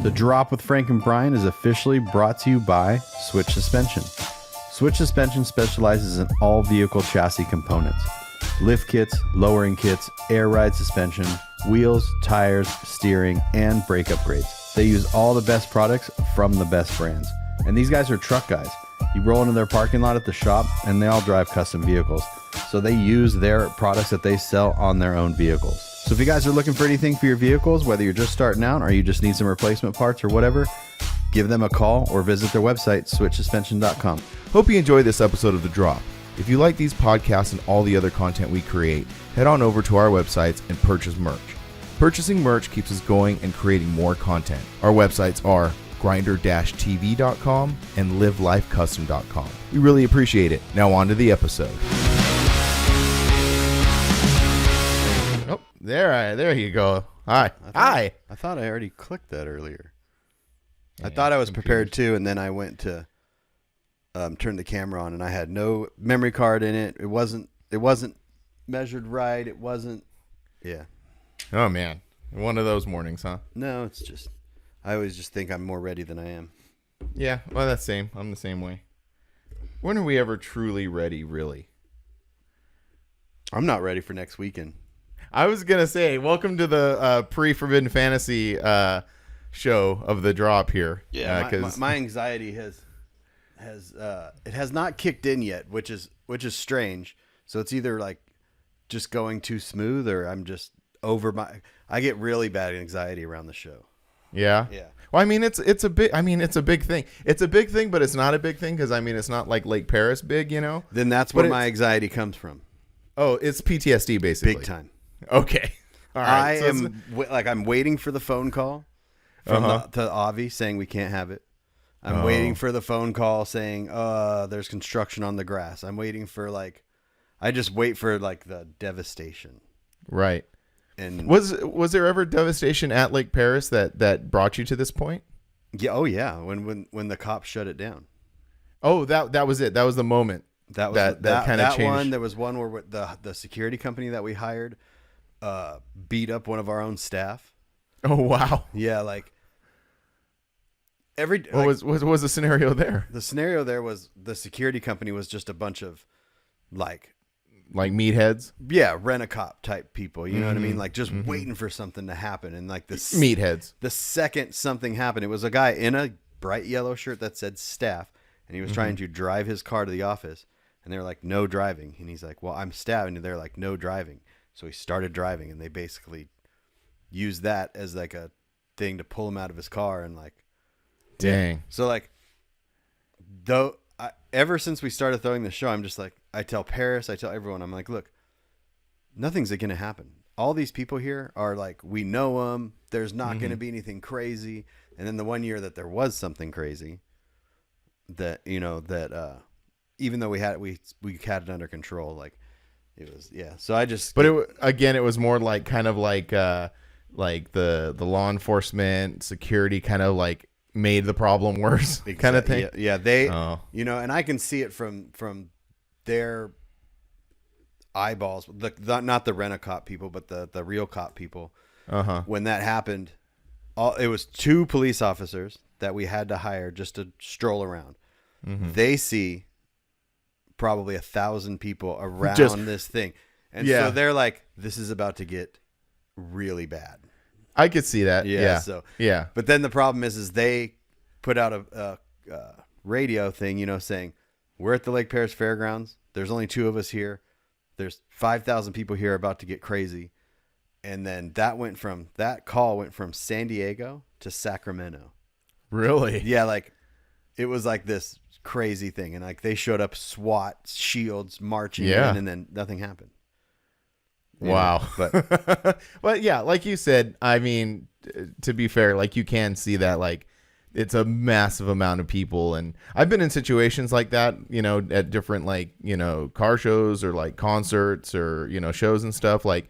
The Drop with Frank and Brian is officially brought to you by Switch Suspension. Switch Suspension specializes in all vehicle chassis components. Lift kits, lowering kits, air ride suspension, wheels, tires, steering, and brake upgrades. They use all the best products from the best brands. And these guys are truck guys. You roll into their parking lot at the shop and they all drive custom vehicles. So they use their products that they sell on their own vehicles. So if you guys are looking for anything for your vehicles, whether you're just starting out or you just need some replacement parts or whatever, give them a call or visit their website, switchsuspension.com. Hope you enjoyed this episode of The Drop. If you like these podcasts and all the other content we create, head on over to our websites and purchase merch. Purchasing merch keeps us going and creating more content. Our websites are grinder-tv.com and livelifecustom.com. We really appreciate it. Now on to the episode. Oh, there you go. Hi. I thought I already clicked that earlier. I thought I was prepared too, and then I went to turn the camera on, and I had no memory card in it. It wasn't measured right. It wasn't. Yeah. Oh man, one of those mornings, huh? No, it's just I always just think I'm more ready than I am. Yeah, well, that's same. I'm the same way. When are we ever truly ready, really? I'm not ready for next weekend. I was going to say, welcome to the pre-Forbidden Fantasy show of The Drop here. Yeah, my anxiety has not kicked in yet, which is strange. So it's either like just going too smooth or I'm just I get really bad anxiety around the show. Yeah. Yeah. Well, I mean, it's a big thing. It's a big thing, but it's not a big thing because I mean, it's not like Lake Paris big, you know. Then that's where my anxiety comes from. Oh, it's PTSD basically. Big time. Okay. All right. I'm waiting for the phone call from to Avi saying we can't have it. I'm waiting for the phone call saying, there's construction on the grass. I'm waiting for I just wait for the devastation. Right. And was there ever devastation at Lake Paris that brought you to this point? Yeah. Oh yeah. When the cops shut it down. Oh, that was it. That was the moment. That kind of changed. One. There was one where the security company that we hired beat up one of our own staff. Oh wow. Yeah, what was the scenario there? The scenario there was the security company was just a bunch of like meatheads. Yeah, rent-a-cop type people. You know what I mean? Like just waiting for something to happen, and this meatheads. The second something happened, it was a guy in a bright yellow shirt that said staff, and he was trying to drive his car to the office, and they were like, "No driving," and he's like, "Well, I'm staff," and they're like, "No driving." So he started driving, and they basically used that as a thing to pull him out of his car and Dang. Yeah. So ever since we started throwing the show, I'm just I tell Paris, I tell everyone, I'm like, look, nothing's going to happen. All these people here are we know them. There's not going to be anything crazy. And then the one year that there was something crazy, that even though we had it under control, it was, yeah. So I just, but it was more the law enforcement security kind of made the problem worse kind of thing. Yeah. They, and I can see it from their eyeballs, not the rent-a-cop people, but the real cop people. When that happened, it was 2 police officers that we had to hire just to stroll around. They see probably 1,000 people around this thing. And so they're like, this is about to get really bad. I could see that. Yeah. So, yeah. But then the problem is they put out a radio thing, saying, we're at the Lake Paris Fairgrounds. There's only 2 of us here. There's 5,000 people here about to get crazy. And then that call went from San Diego to Sacramento. Really? Yeah. It was this crazy thing. And they showed up, SWAT, shields, marching in, and then nothing happened. Wow. But well, yeah, like you said, I mean, to be fair, you can see that it's a massive amount of people, and I've been in situations like that, at different car shows or concerts or shows and stuff. Yeah,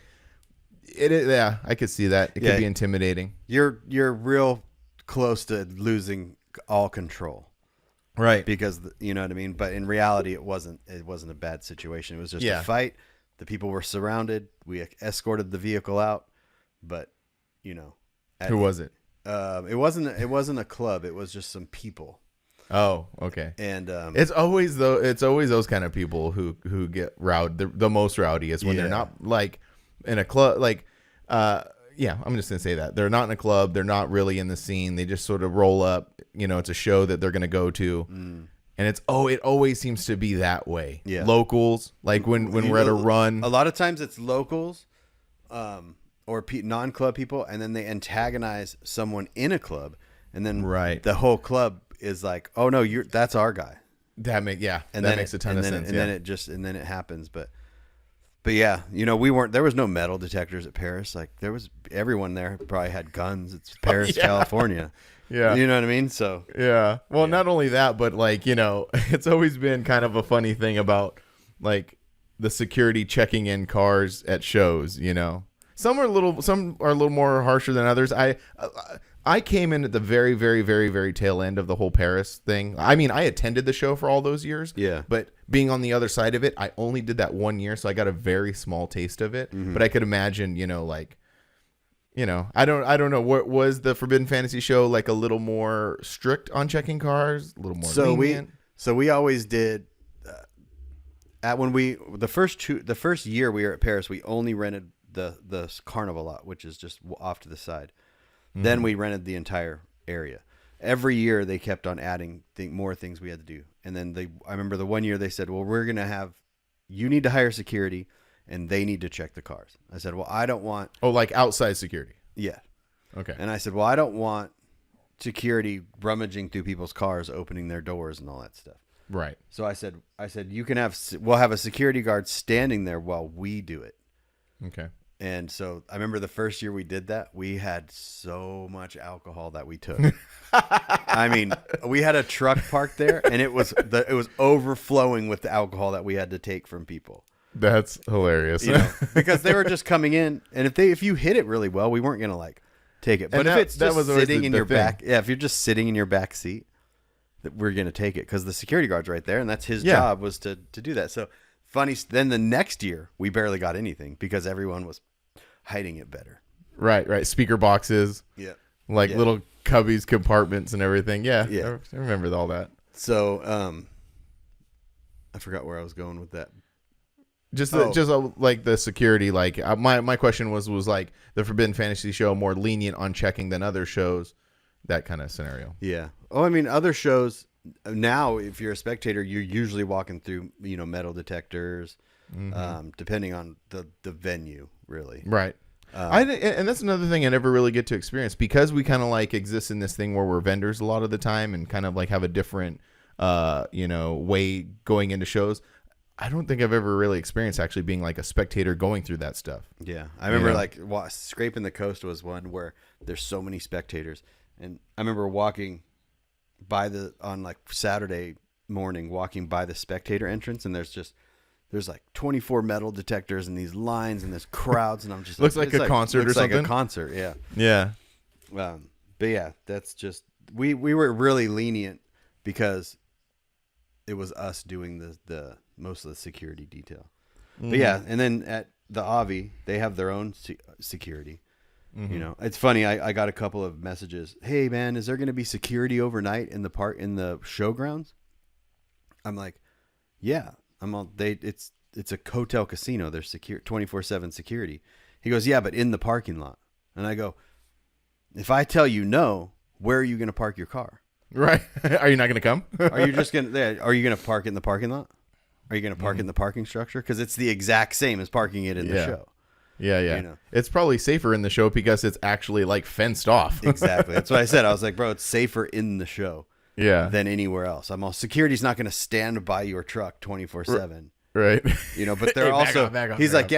I could see that. It could be intimidating. You're real close to losing all control. Right. Because you know what I mean? But in reality, it wasn't a bad situation. It was just a fight. The people were surrounded. We escorted the vehicle out, but who was it? It wasn't a club. It was just some people. Oh, okay. And it's always those kind of people who get rowdy, the most rowdy is when they're not like in a club. Like, yeah, I'm just gonna say that they're not in a club. They're not really in the scene. They just sort of roll up. You know, it's a show that they're gonna go to, and it always seems to be that way. Yeah, locals. Like when we're at a run, a lot of times it's locals, or non-club people, and then they antagonize someone in a club, and then the whole club is like, oh no, that's our guy. That makes a ton of sense. And then it happens, but yeah, you know, there was no metal detectors at Paris. Like there was everyone there probably had guns. It's Paris, California. Yeah, you know what I mean. So yeah, well, not only that, but like, you know, it's always been kind of a funny thing about like the security checking in cars at shows. You know, some are a little more harsher than others. I came in at the very, very, very, very tail end of the whole Paris thing. I mean, I attended the show for all those years. Yeah. But being on the other side of it, I only did that 1 year, so I got a very small taste of it. Mm-hmm. But I could imagine, you know, like, you know, I don't know. What was the Forbidden Fantasy show like? A little more strict on checking cars, a little more lenient? So we always did. The first year we were at Paris, we only rented the Carnival lot, which is just off to the side. Mm-hmm. Then we rented the entire area. Every year they kept on adding more things we had to do. And then I remember the 1 year they said, well, we're going to you need to hire security and they need to check the cars. I said, well, I don't want. Oh, like outside security. Yeah. Okay. And I said, well, I don't want security rummaging through people's cars, opening their doors and all that stuff. Right. So I said, we'll have a security guard standing there while we do it. Okay. And so I remember the first year we did that, we had so much alcohol that we took. I mean, we had a truck parked there, and it was overflowing with the alcohol that we had to take from people. That's hilarious. You know, because they were just coming in, and if you hit it really well, we weren't gonna like take it. But if it's just sitting in your back, if you're just sitting in your back seat, that we're gonna take it because the security guard's right there, and that's his job was to do that. So funny. Then the next year, we barely got anything because everyone was hiding it better. Right. Speaker boxes. Yeah. Like little cubbies, compartments, and everything. Yeah. I remember all that. So, I forgot where I was going with that. Like the security. Like my question was like the Forbidden Fantasy show more lenient on checking than other shows, that kind of scenario. Yeah. Oh, I mean, other shows now, if you're a spectator, you're usually walking through, you know, metal detectors. Mm-hmm. Depending on the venue, really. Right. And that's another thing I never really get to experience because we kind of like exist in this thing where we're vendors a lot of the time and kind of like have a different, way going into shows. I don't think I've ever really experienced actually being like a spectator going through that stuff. Yeah. I remember Scraping the Coast was one where there's so many spectators. And I remember walking by on like Saturday morning, walking by the spectator entrance, and there's like 24 metal detectors and these lines and this crowds, and I'm just looks like a concert or something. Like a concert, yeah. Yeah. But yeah, that's just we were really lenient because it was us doing the most of the security detail. Mm-hmm. But yeah, and then at the Avi, they have their own security. Mm-hmm. You know, it's funny. I got a couple of messages. Hey man, is there going to be security overnight in the showgrounds? I'm like, yeah. It's a hotel casino. There's 24/7 security. He goes, yeah, but in the parking lot. And I go, if I tell you no, where are you going to park your car? Right. Are you not going to come? Are you going to park in the parking lot? Are you going to park in the parking structure? Because it's the exact same as parking it in the show. Yeah. You know? It's probably safer in the show because it's actually like fenced off. Exactly. That's what I said. I was like, bro, it's safer in the show. Than anywhere else. Security's not going to stand by your truck 24/7. Right. You know, but they're also, he's like,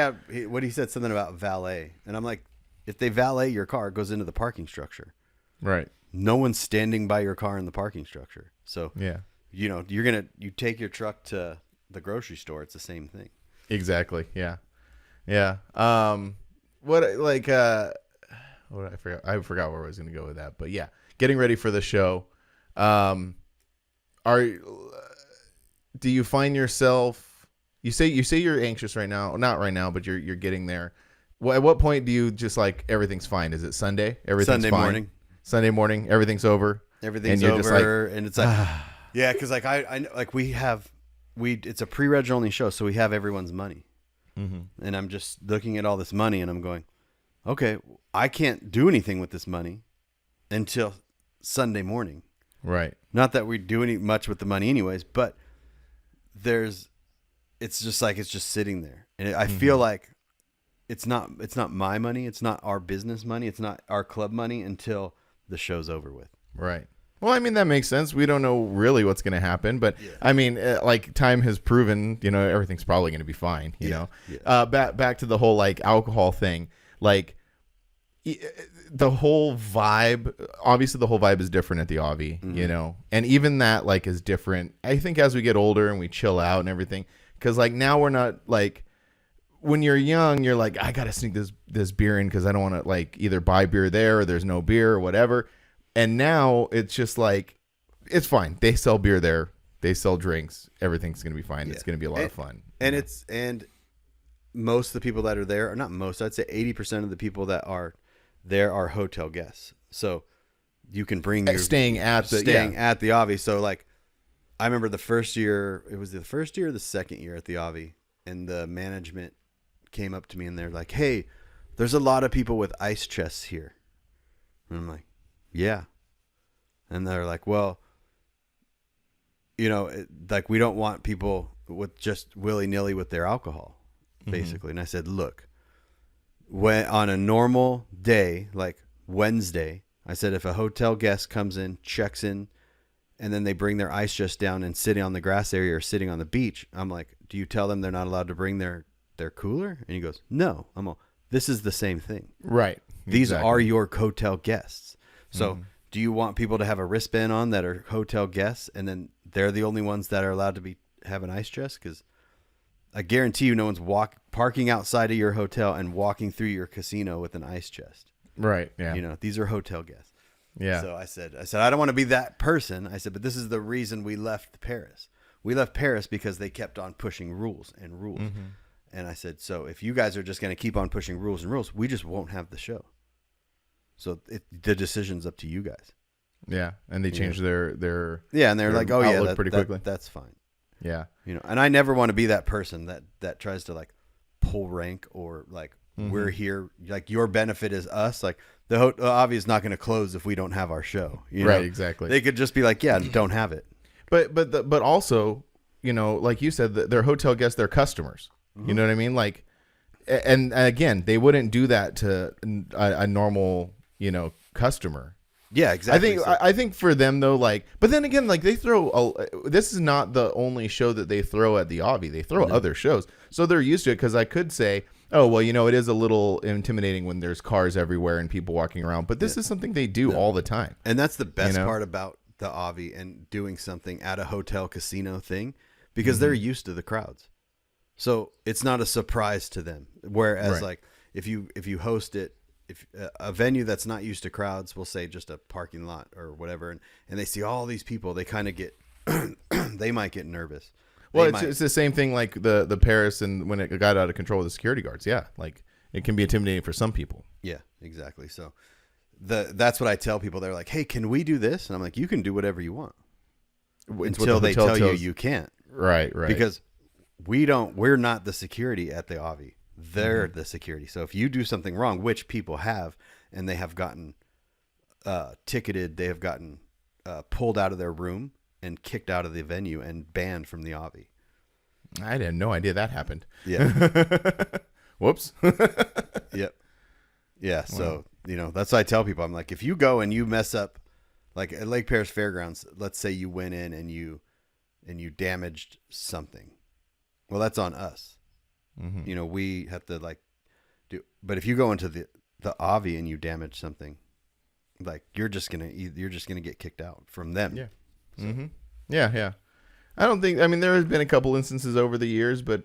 what he said something about valet. And I'm like, if they valet your car, it goes into the parking structure. Right. No one's standing by your car in the parking structure. So, yeah, you know, you take your truck to the grocery store. It's the same thing. Exactly. Yeah. Yeah. I forgot where I was going to go with that, but yeah, getting ready for the show. Do you find yourself, you say you're anxious right now, not right now, but you're getting there. Well, at what point do you just like everything's fine? Is it Sunday? Everything's Sunday fine? Morning. Sunday morning, everything's over. Everything's over, and it's like, yeah, because like I like it's a pre-reg only show, so we have everyone's money, and I'm just looking at all this money, and I'm going, okay, I can't do anything with this money until Sunday morning. Right. Not that we do any much with the money, anyways, but it's just sitting there, and I feel like it's not my money, it's not our business money, it's not our club money until the show's over with. Right. Well, I mean, that makes sense. We don't know really what's going to happen, but I mean, like time has proven, everything's probably going to be fine, you know. Yeah. Back to the whole like alcohol thing, like the whole vibe, obviously the whole vibe is different at the Avi, and even that like is different. I think as we get older and we chill out and everything, because like now we're not like, when you're young, you're like, I got to sneak this beer in because I don't want to like either buy beer there or there's no beer or whatever. And now it's just like, it's fine. They sell beer there. They sell drinks. Everything's going to be fine. Yeah. It's going to be a lot of fun. And most of the people that are there, or not most, I'd say 80% of the people that are there are hotel guests. So you can bring your staying at the Avi. So like, I remember the first year, it was the first year or the second year at the Avi, and the management came up to me and they're like, hey, there's a lot of people with ice chests here. And I'm like, yeah. And they're like, well, like we don't want people with just willy-nilly with their alcohol, basically. And I said, look, when on a normal day, like Wednesday, I said, if a hotel guest comes in, checks in, and then they bring their ice chest down and sitting on the grass area or sitting on the beach, I'm like, do you tell them they're not allowed to bring their cooler? And he goes, no. I'm all, this is the same thing. Right. These are your hotel guests. So do you want people to have a wristband on that are hotel guests, and then they're the only ones that are allowed to have an ice chest? Because I guarantee you no one's parking outside of your hotel and walking through your casino with an ice chest. Right, yeah. These are hotel guests. Yeah. So I said, I don't want to be that person. I said, but this is the reason we left Paris. We left Paris because they kept on pushing rules and rules. And I said, so if you guys are just going to keep on pushing rules and rules, we just won't have the show. So the decision's up to you guys. Yeah, and they changed their and they're like, oh yeah, pretty quickly. That's fine. Yeah, and I never want to be that person that tries to like pull rank or like we're here, like your benefit is us. Like the Avi is not going to close if we don't have our show. Right, exactly. They could just be like, yeah, don't have it. But also, like you said, they're hotel guests, they're customers. You know what I mean? Like, and again, they wouldn't do that to a normal customer. Yeah, exactly. I think for them though, like, but then again, like they this is not the only show that they throw at the Avi. They throw other shows, so they're used to it. Because I could say, oh well, it is a little intimidating when there's cars everywhere and people walking around. But this is something they do all the time, and that's the best part about the Avi and doing something at a hotel casino thing, because they're used to the crowds, so it's not a surprise to them. Whereas like if you host it. If a venue that's not used to crowds, we'll say just a parking lot or whatever, and they see all these people, they kind of get, they might get nervous. Well, it's the same thing like the Paris and when it got out of control with the security guards. Yeah, like it can be intimidating for some people. Yeah, exactly. So that's what I tell people. They're like, hey, can we do this? And I'm like, you can do whatever you want until they tell you can't. Right. Because we're not the security at the Avi. They're the security. So if you do something wrong, which people have, and they have gotten ticketed, they have gotten pulled out of their room and kicked out of the venue and banned from the Avi. I had no idea that happened. Yeah. Whoops. Yep. Yeah. So, that's what I tell people. I'm like, if you go and you mess up, like at Lake Paris Fairgrounds, let's say you went in and you damaged something. Well, that's on us. We have to like do, but if you go into the Avi and you damage something, like you're just gonna get kicked out from them. Yeah. So. Yeah. I don't think. I mean, there has been a couple instances over the years, but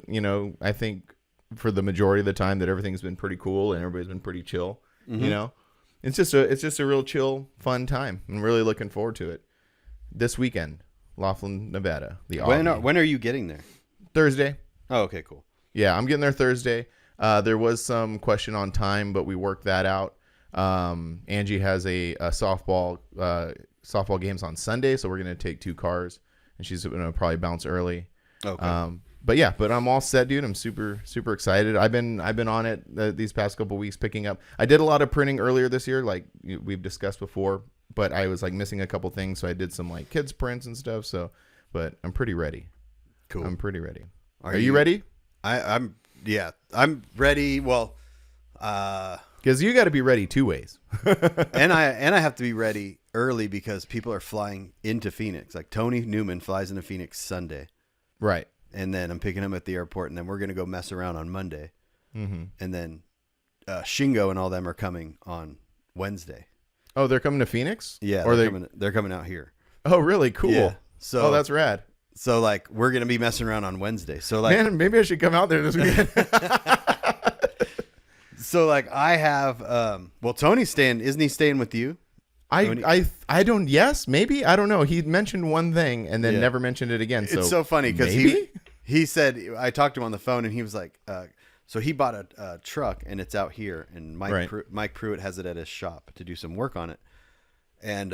I think for the majority of the time that everything's been pretty cool and everybody's been pretty chill. It's just a real chill, fun time. I'm really looking forward to it. This weekend, Laughlin, Nevada. The Avi. When are you getting there? Thursday. Oh, okay, cool. Yeah, I'm getting there Thursday. There was some question on time, but we worked that out. Angie has a softball games on Sunday, so we're gonna take 2 cars, and she's gonna probably bounce early. Okay. But I'm all set, dude. I'm super excited. I've been on it these past couple weeks picking up. I did a lot of printing earlier this year, like we've discussed before, but I was like missing a couple things, so I did some like kids prints and stuff. So, but I'm pretty ready. Cool. I'm pretty ready. Are you ready? I'm ready. Well, Because you got to be ready 2 ways. and I have to be ready early because people are flying into Phoenix. Like Tony Newman flies into Phoenix Sunday, Right. and then I'm picking him at the airport, and then we're gonna go mess around on Monday, Mm-hmm. and then Shingo and all them are coming on Wednesday. Oh, they're coming to Phoenix? Yeah, Or they're coming out here. Oh, really? Cool. Yeah. So Oh, that's rad. so like we're gonna be messing around on Wednesday. So like Man, maybe I should come out there this weekend. so like I have well Tony's staying. Isn't he staying with you? I don't. Yes, maybe. I don't know. He mentioned one thing and then Yeah. never mentioned it again. So It's so funny because maybe? he said, I talked to him on the phone and he was like, so he bought a truck and it's out here, and Mike Pruitt has it at his shop to do some work on it, and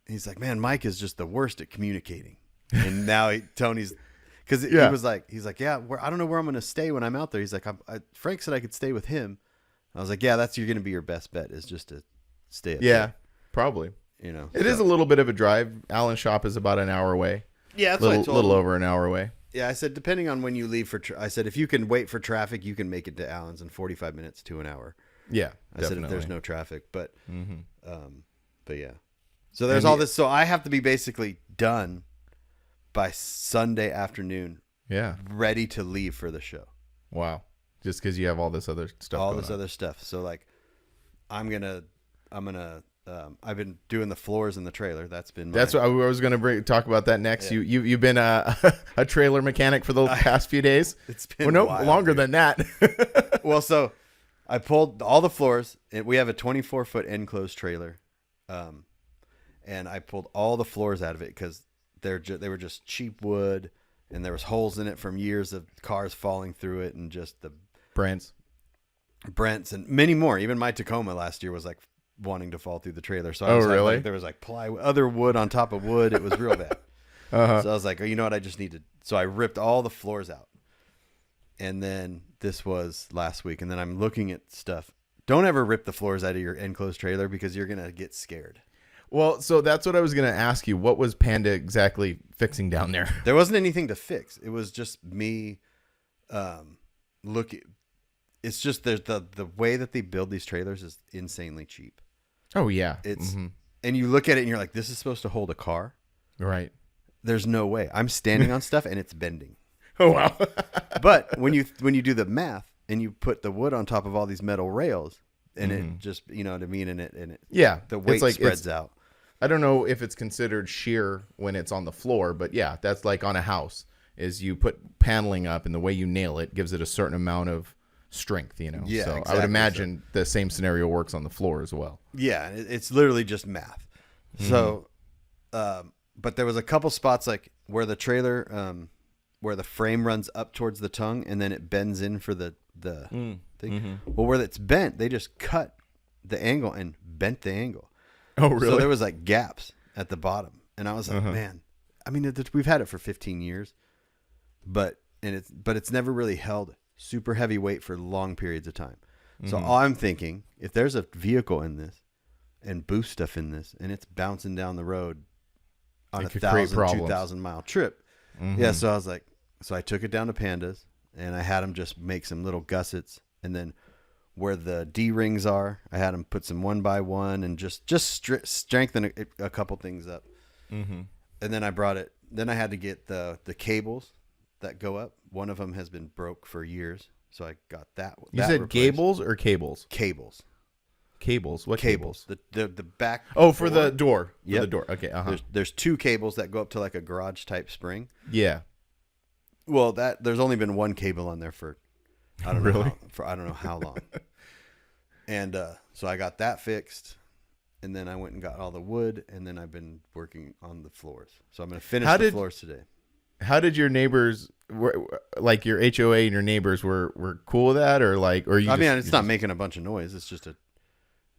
he's like, man, Mike is just the worst at communicating, and now Tony's. Because he was like, yeah, I don't know where I'm going to stay when I'm out there. He's like, Frank said I could stay with him. I was like, yeah, you're going to be your best bet is just to stay at Yeah, there, probably. you know. It is a little bit of a drive. Alan's shop is about an hour away. Yeah, that's what I told little him. over an hour away. Yeah, I said, depending on when you leave I said, if you can wait for traffic, you can make it to Allen's in 45 minutes to an hour. Yeah, I said, if there's no traffic, but yeah. So there's And all this. So I have to be basically done by Sunday afternoon, Yeah. ready to leave for the show. Wow. Just because you have all this other stuff. All going this on. other stuff. So like, I've been doing the floors in the trailer. That's been That's what I was going to talk about that next. Yeah. You've been a trailer mechanic for the past few days. It's been wild, longer dude. than that. Well, so I pulled all the floors. And we have a 24-foot enclosed trailer, and I pulled all the floors out of it because they were just cheap wood, and there was holes in it from years of cars falling through it, and just the Brents. Brents and many more. Even my Tacoma last year was like wanting to fall through the trailer. So I was really? like, there was like plywood, other wood on top of wood. It was real bad. Uh-huh. So I was like, oh, you know what? I just need to. So I ripped all the floors out. And then this was last week. And then I'm looking at stuff. Don't ever rip the floors out of your enclosed trailer because you're going to get scared. Well, so that's what I was going to ask you. What was Panda exactly fixing down there? There wasn't anything to fix. It was just me looking. It's just the way that they build these trailers is insanely cheap. Oh, yeah. It's and you look at it and you're like, this is supposed to hold a car. Right. There's no way. I'm standing on stuff and it's bending. Oh, wow. But when you do the math and you put the wood on top of all these metal rails and it just, you know what I mean, and it Yeah. the weight It's spreads out. I don't know if it's considered shear when it's on the floor, but yeah, that's like on a house is you put paneling up and the way you nail it gives it a certain amount of strength, you know? Yeah, so I exactly. would imagine the same scenario works on the floor as well. Yeah, it's literally just math. So, but there was a couple spots like where the trailer, where the frame runs up towards the tongue and then it bends in for the thing. Well, where it's bent, they just cut the angle and bent the angle. Oh, really? So there was like gaps at the bottom, and I was like, man, I mean, we've had it for 15 years, but it's never really held super heavy weight for long periods of time. So I'm thinking, if there's a vehicle in this and boost stuff in this, and it's bouncing down the road on It a could create 2,000 mile trip, yeah. So I was like, so I took it down to Pandas, and I had them just make some little gussets, and then where the D rings are, I had them put some 1x1 and just strengthen a couple things up. And then I brought it. Then I had to get the cables that go up. One of them has been broke for years, so I got that. You said replaced. gables or cables? Cables. Cables. What Cables. The back. Oh, for the door. For Yep. the door. Okay. There's two cables that go up to like a garage type spring. Yeah. Well, there's only been one cable on there for I don't know Really? I don't know how long. And so I got that fixed, and then I went and got all the wood, and then I've been working on the floors. So I'm going to finish the floors today. How did your neighbors, like your HOA and your neighbors, were cool with that, or like, or you? I mean, it's not making a bunch of noise. It's just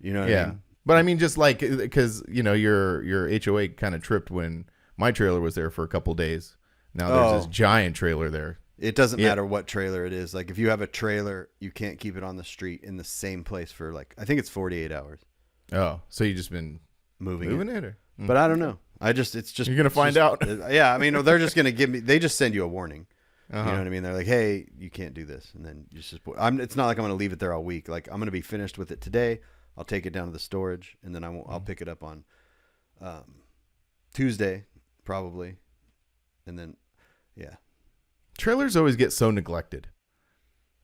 You know what I mean? But I mean, just like, because, you know, your HOA kind of tripped when my trailer was there for a couple days. Now there's this giant trailer there. It doesn't matter what trailer it is. Like if you have a trailer, you can't keep it on the street in the same place for like, I think it's 48 hours. Oh, so you just been moving it? Or? But I don't know. It's just. You're going to find out. Yeah. I mean, they're just going to they just send you a warning. Uh-huh. You know what I mean? They're like, hey, you can't do this. And then you just, it's not like I'm going to leave it there all week. Like I'm going to be finished with it today. I'll take it down to the storage and then I'll pick it up on Tuesday probably. And then, yeah. Trailers always get so neglected.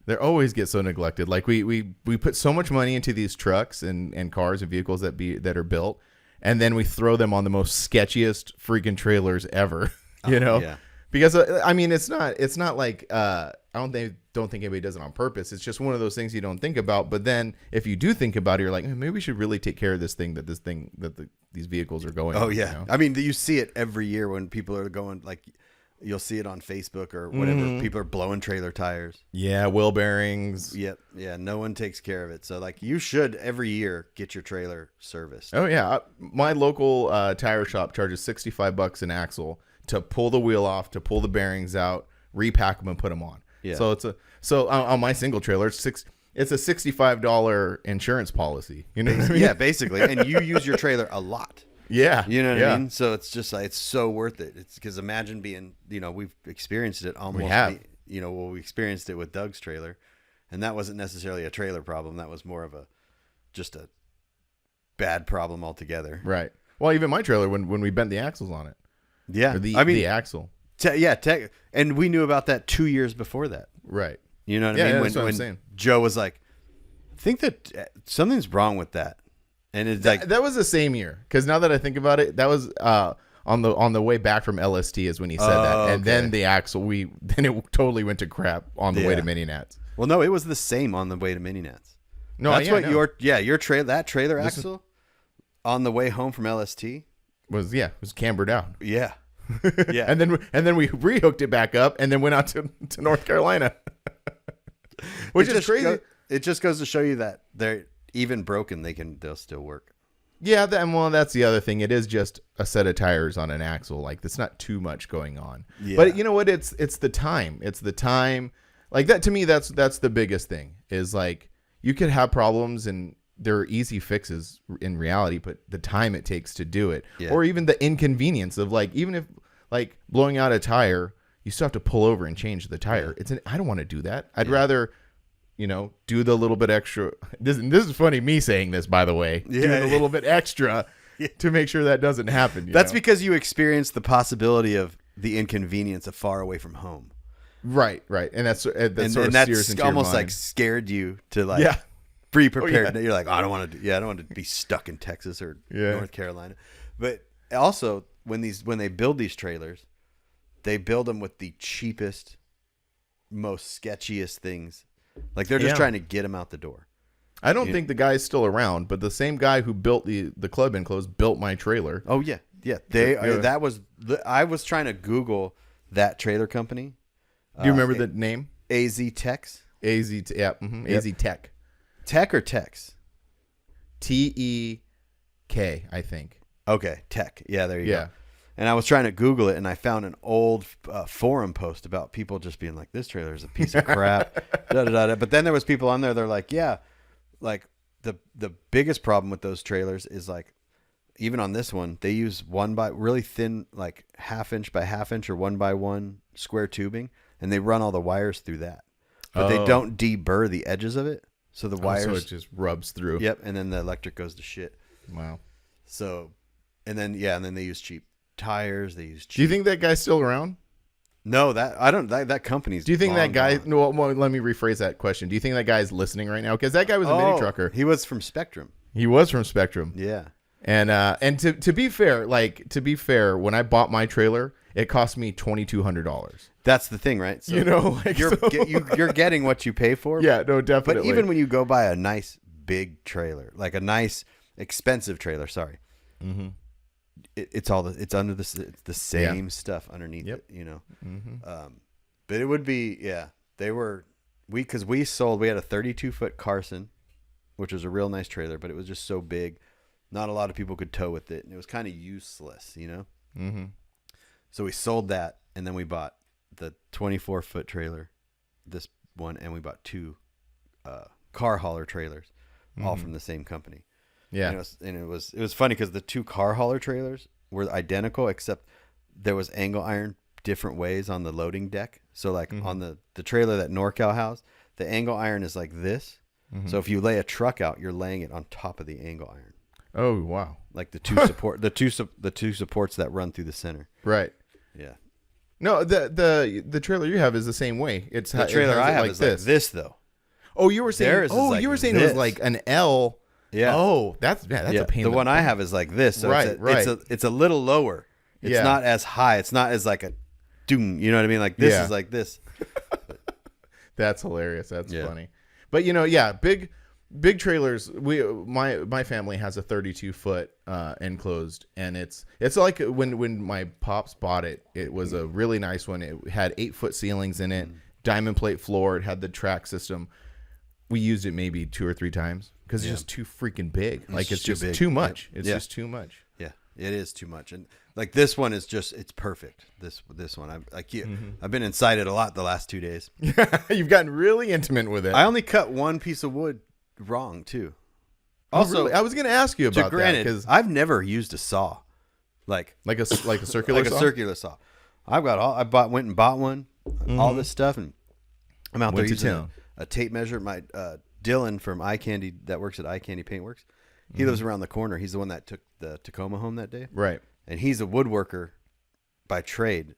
They always get so neglected. Like we put so much money into these trucks and cars and vehicles that are built, and then we throw them on the most sketchiest freaking trailers ever. You know, yeah. Because I mean, it's not like I don't think anybody does it on purpose. It's just one of those things you don't think about. But then if you do think about it, you're like, maybe we should really take care of this thing that these vehicles are going. Oh on, yeah, you know? I mean, you see it every year when people are going like. You'll see it on Facebook or whatever. Mm-hmm. People are blowing trailer tires. Yeah, wheel bearings. Yep. Yeah. No one takes care of it. So like you should every year get your trailer serviced. Oh yeah, my local tire shop charges $65 an axle to pull the wheel off, to pull the bearings out, repack them, and put them on. Yeah. So on my single trailer, it's a $65 insurance policy. You know what I mean? Yeah, basically. And you use your trailer a lot. Yeah. You know what I mean? So it's just like, it's so worth it. It's because imagine being, you know, we've experienced it almost. We have. You know, well, we experienced it with Doug's trailer, and that wasn't necessarily a trailer problem. That was more of just a bad problem altogether. Right. Well, even my trailer, when we bent the axles on it. Yeah. Or the axle. And we knew about that 2 years before that. Right. You know what I mean? That's what I'm saying. Joe was like, I think that something's wrong with that. And it's like that was the same year, because now that I think about it, that was on the way back from LST is when he said that, and then the axle then it totally went to crap on the way to Mini Nats. Well, no, it was the same on the way to Mini Nats. No, that's what no. your trailer axle on the way home from LST was cambered out. Yeah, yeah, and then we rehooked it back up, and then went out to North Carolina, which is crazy. It just goes to show you that they're even broken, they'll still work. Yeah, that's the other thing. It is just a set of tires on an axle. Like, there's not too much going on. Yeah. But you know what? It's the time. It's the time. Like that to me. That's the biggest thing. Is like you could have problems and there are easy fixes in reality, but the time it takes to do it, or even the inconvenience of like even if like blowing out a tire, you still have to pull over and change the tire. I don't want to do that. I'd rather. You know, do the little bit extra. This is funny, me saying this, by the way. Yeah. Doing a little bit extra to make sure that doesn't happen. That's because you experienced the possibility of the inconvenience of far away from home. Right. And that's sort of steers into almost your like mind. Scared you to like be prepared. You're like, I don't want to be stuck in Texas or North Carolina. But also when they build these trailers, they build them with the cheapest, most sketchiest things. Like they're just trying to get him out the door. I don't think the guy's still around, but the same guy who built the club enclosed built my trailer. Oh yeah. I was trying to Google that trailer company. Do you remember the name? AZ Techs. AZ Tech. Tech or Tex? TEK, I think. Okay, Tech. Yeah, there you go. And I was trying to Google it, and I found an old forum post about people just being like, "This trailer is a piece of crap." But then there was people on there. They're like, "Yeah, like the biggest problem with those trailers is like, even on this one, they use really thin, like 1/2 inch by 1/2 inch or 1 by 1 square tubing, and they run all the wires through that, but they don't deburr the edges of it, so the wires so it just rubs through. Yep, and then the electric goes to shit. Wow. So, and then they use cheap tires. They use cheap. Do you think that guy's still around? No, that company's. Do you think that guy? Gone. No, well, let me rephrase that question. Do you think that guy's listening right now? Because that guy was a mini trucker. He was from Spectrum. Yeah. And to be fair, when I bought my trailer, it cost me $2,200. That's the thing, right? So you're getting what you pay for. Yeah, no, definitely. But even when you go buy a nice big trailer, like a nice expensive trailer, mm-hmm. it's under the same stuff underneath it, you know. Mm-hmm. But it would be because we had a 32-foot Carson which was a real nice trailer, but it was just so big. Not a lot of people could tow with it, and it was kind of useless, you know? Mm-hmm. So we sold that, and then we bought the 24-foot trailer, this one, and we bought 2 car hauler trailers, all from the same company. Yeah. And it was funny because the 2 car hauler trailers were identical, except there was angle iron different ways on the loading deck. So like on the trailer that NorCal housed, the angle iron is like this. So if you lay a truck out, you're laying it on top of the angle iron. Oh, wow. Like the two supports that run through the center. Right. Yeah. No, the trailer you have is the same way. It's The trailer I have like is like this though. Oh, you were saying. Theirs is like you were saying this. it was like an L. Yeah. Oh, that's a pain. The in the one I butt. have is like this. So Right, right. It's a little lower. It's Yeah. not as high. It's not as like a doom. You know what I mean? Like this Yeah. is like this. That's hilarious. That's Yeah. funny. But yeah, big trailers. My family has a 32-foot enclosed, and it's like when my pops bought it. It was a really nice one. It had 8-foot ceilings in it, diamond plate floor. It had the track system. We used it maybe 2 or 3 times because it's just too freaking big. Like it's just big. too much. Yeah. It's Yeah. just too much. Yeah, it is too much. And like this one is just, it's perfect. This one, I've been inside it a lot the last 2 days. You've gotten really intimate with it. I only cut one piece of wood wrong too. Also, Also, I was going to ask you about that granted, because I've never used a saw, like like a circular like saw? a circular saw. Went and bought one, all this stuff, and I'm out there Went to using town. a tape measure. My Dylan from Eye Candy that works at Eye Candy Paintworks, he lives around the corner. He's the one that took the Tacoma home that day, Right. and he's a woodworker by trade.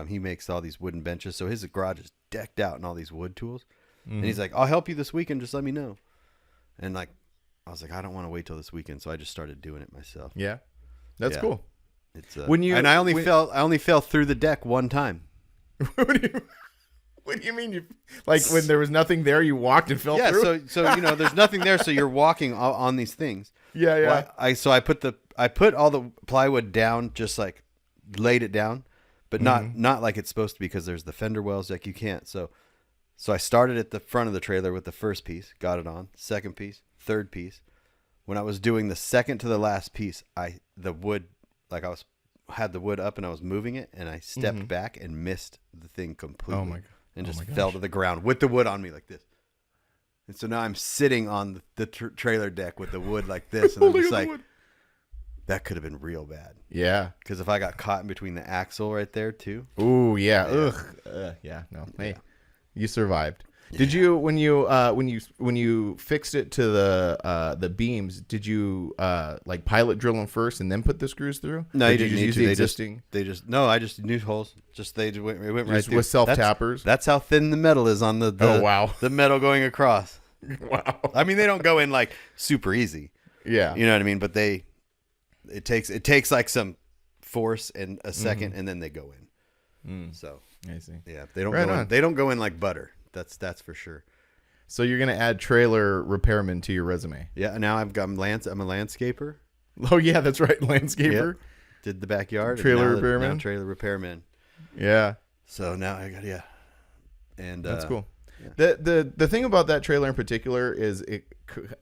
He makes all these wooden benches, so his garage is decked out in all these wood tools. And he's like, "I'll help you this weekend. Just let me know." And like, I was like, I don't want to wait till this weekend, so I just started doing it myself. Yeah. That's Yeah. cool. It's I only fell through the deck one time. What do you mean? Like when there was nothing there, you walked and fell through? so there's nothing there, so you're walking on these things. Yeah. Well, I put all the plywood down, just like laid it down, but not like it's supposed to be because there's the fender wells, like you can't. So I started at the front of the trailer with the first piece, got it on, second piece, third piece. When I was doing the second to the last piece, had the wood up and I was moving it, and I stepped back and missed the thing completely. Oh my god. And just fell to the ground with the wood on me like this. And so now I'm sitting on the trailer deck with the wood like this, and I'm just like, that could have been real bad. Yeah. Because if I got caught in between the axle right there too. Ooh, yeah. Ugh. Yeah. No. Hey, you survived. Did you when you fixed it to the beams? Did you like pilot drill them first and then put the screws through? No, Or you did didn't just need use to. the They existing just new holes. It went right Just through with self-tappers? That's how thin the metal is on the Oh, wow. the metal going across. Wow. I mean, they don't go in like super easy. Yeah. You know what I mean? But it takes like some force and a second, and then they go in. So I see. yeah, they don't Right go on. in. They don't go in like butter. That's for sure. So you're gonna add trailer repairman to your resume? Yeah. Now I'm a landscaper. Oh yeah, that's right, landscaper. Yep. Did the backyard. Trailer and repairman? now trailer repairman. Yeah. So now I got and That's cool. yeah. The thing about that trailer in particular is it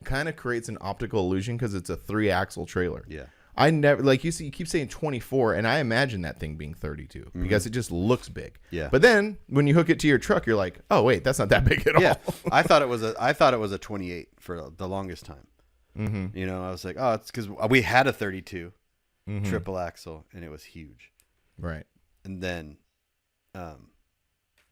kind of creates an optical illusion because it's a 3-axle trailer. Yeah. I never you keep saying 24, and I imagine that thing being 32 because it just looks big. Yeah. But then when you hook it to your truck, you're like, oh wait, that's not that big at Yeah. all. I thought it was a 28 for the longest time. Mm-hmm. You know, I was like, oh, it's because we had a 32 triple axle and it was huge. Right. And then,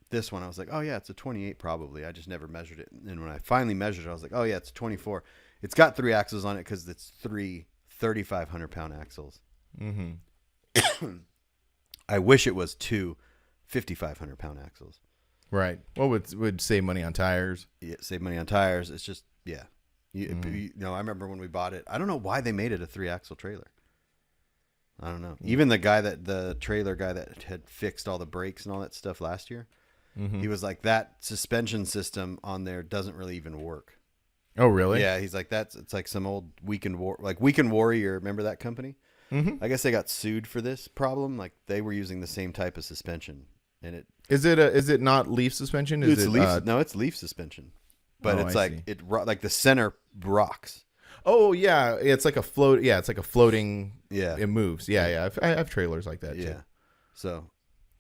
this one I was like, oh yeah, it's a 28 probably. I just never measured it. And when I finally measured it, I was like, oh yeah, it's 24. It's got 3 axles on it because it's 3 3,500-pound axles. Mm-hmm. I wish it was 2 5,500-pound axles. Right. Well, would save money on tires. Yeah, save money on tires. It's just, yeah. You know, I remember when we bought it. I don't know why they made it a 3-axle trailer. I don't know. Even the trailer guy that had fixed all the brakes and all that stuff last year, he was like, that suspension system on there doesn't really even work. Oh, really? Yeah, he's like, it's like some old Weekend Warrior. Remember that company? Mm-hmm. I guess they got sued for this problem. Like they were using the same type of suspension, and is it not leaf suspension? It's leaf suspension. but Oh, it's I like see. like the center rocks. Oh yeah, it's like a float. Yeah, it's like a floating. Yeah. It moves. Yeah. I have trailers like that Yeah. too. So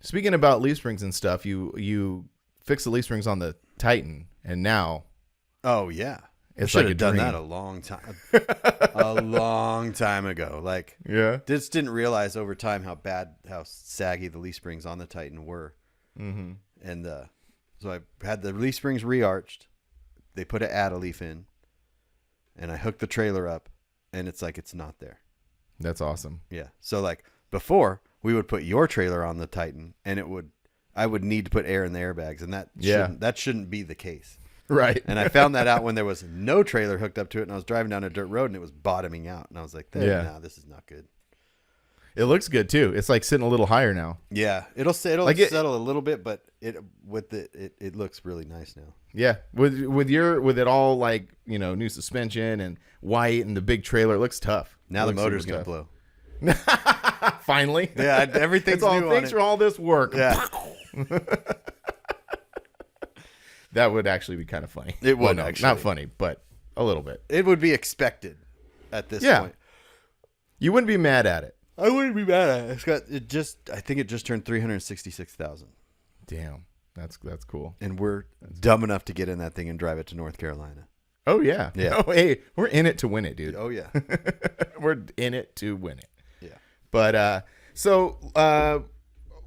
Speaking about leaf springs and stuff, you fix the leaf springs on the Titan, and now oh yeah. it's Should like a have done dream. that a long time, a long time ago. Like, Yeah. just didn't realize over time how saggy the leaf springs on the Titan were. Mm-hmm. And so I had the leaf springs re-arched. They put an add-a-leaf in, and I hooked the trailer up, and it's like it's not there. That's awesome. Yeah. So like before, we would put your trailer on the Titan, and I would need to put air in the airbags, and that shouldn't be the case. Right. And I found that out when there was no trailer hooked up to it, and I was driving down a dirt road, and it was bottoming out, and I was like, "No, this is not good." It looks good too. It's like sitting a little higher now. Yeah, it'll Like settle a little bit, but it looks really nice now. Yeah, with it all like new suspension and white and the big trailer, it looks tough. Now It the looks motor's super gonna tough. blow. Finally. Yeah, everything's new on thanks it. for all this work. Yeah, That would actually be kind of funny. It would, no, actually. not funny, but a little bit. it would be expected at this Yeah. point. You wouldn't be mad at it. I wouldn't be mad at it. I think it just turned 366,000, Damn, that's cool. and we're dumb enough to get in that thing and drive it to North Carolina. Oh yeah, Yeah. Oh, hey, we're in it to win it, dude. Oh yeah, We're in it to win it. yeah. But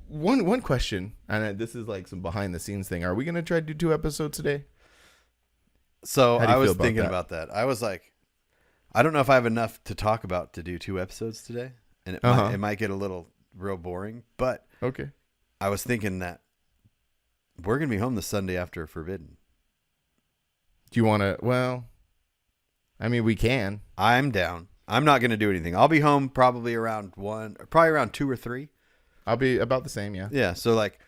one question, and this is like some behind the scenes thing. Are we gonna try to do 2 episodes today? So How do you I was feel about thinking that? about that. I was like, I don't know if I have enough to talk about to do 2 episodes today, and it might get a little real boring. But Okay. I was thinking that we're gonna be home the Sunday after Forbidden. Do you want to? Well, I mean, we can. I'm down. I'm not gonna do anything. I'll be home probably around 2 or 3. I'll be about the same. Yeah. Yeah. So like,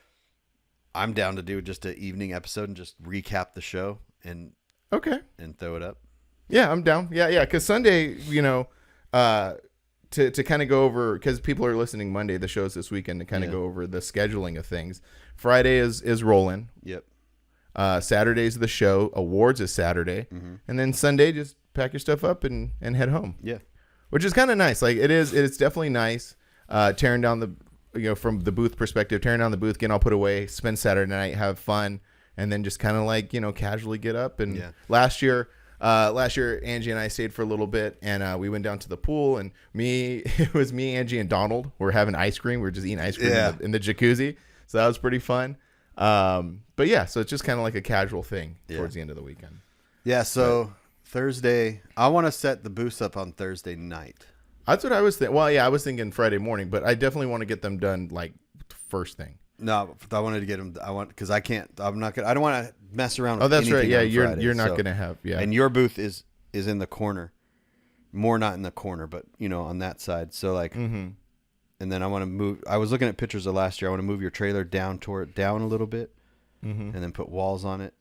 I'm down to do just an evening episode and just recap the show and Okay. throw it up. Yeah, I'm down. Yeah. Because Sunday, to kind of go over, because people are listening Monday, the shows this weekend, to kind of go over the scheduling of things. Friday is rolling. Yep. Saturday's the show. Awards is Saturday, and then Sunday, just pack your stuff up and head home. Yeah. Which is kind of nice. Like it's definitely nice. Tearing down the from the booth perspective, tearing down the booth, getting all put away, spend Saturday night, have fun, and then just kind of like casually get up. And last year Angie and I stayed for a little bit, and we went down to the pool, and it was me, Angie, and Donald. We're having ice cream. We're just eating ice cream in the jacuzzi. So that was pretty fun. But yeah, so it's just kind of like a casual thing towards the end of the weekend. Yeah. So Thursday, I want to set the booths up on Thursday night. That's what I was thinking. Well, yeah, I was thinking Friday morning, but I definitely want to get them done like first thing. No, I wanted to get them. Because I can't. I'm not gonna. I don't want to mess around. With Oh, that's right. anything Yeah, on Friday, you're not so- gonna have. Yeah, And your booth is in the corner, more not in the corner, but on that side. So like, and then I want to move. I was looking at pictures of last year. I want to move your trailer down a little bit, and then put walls on it.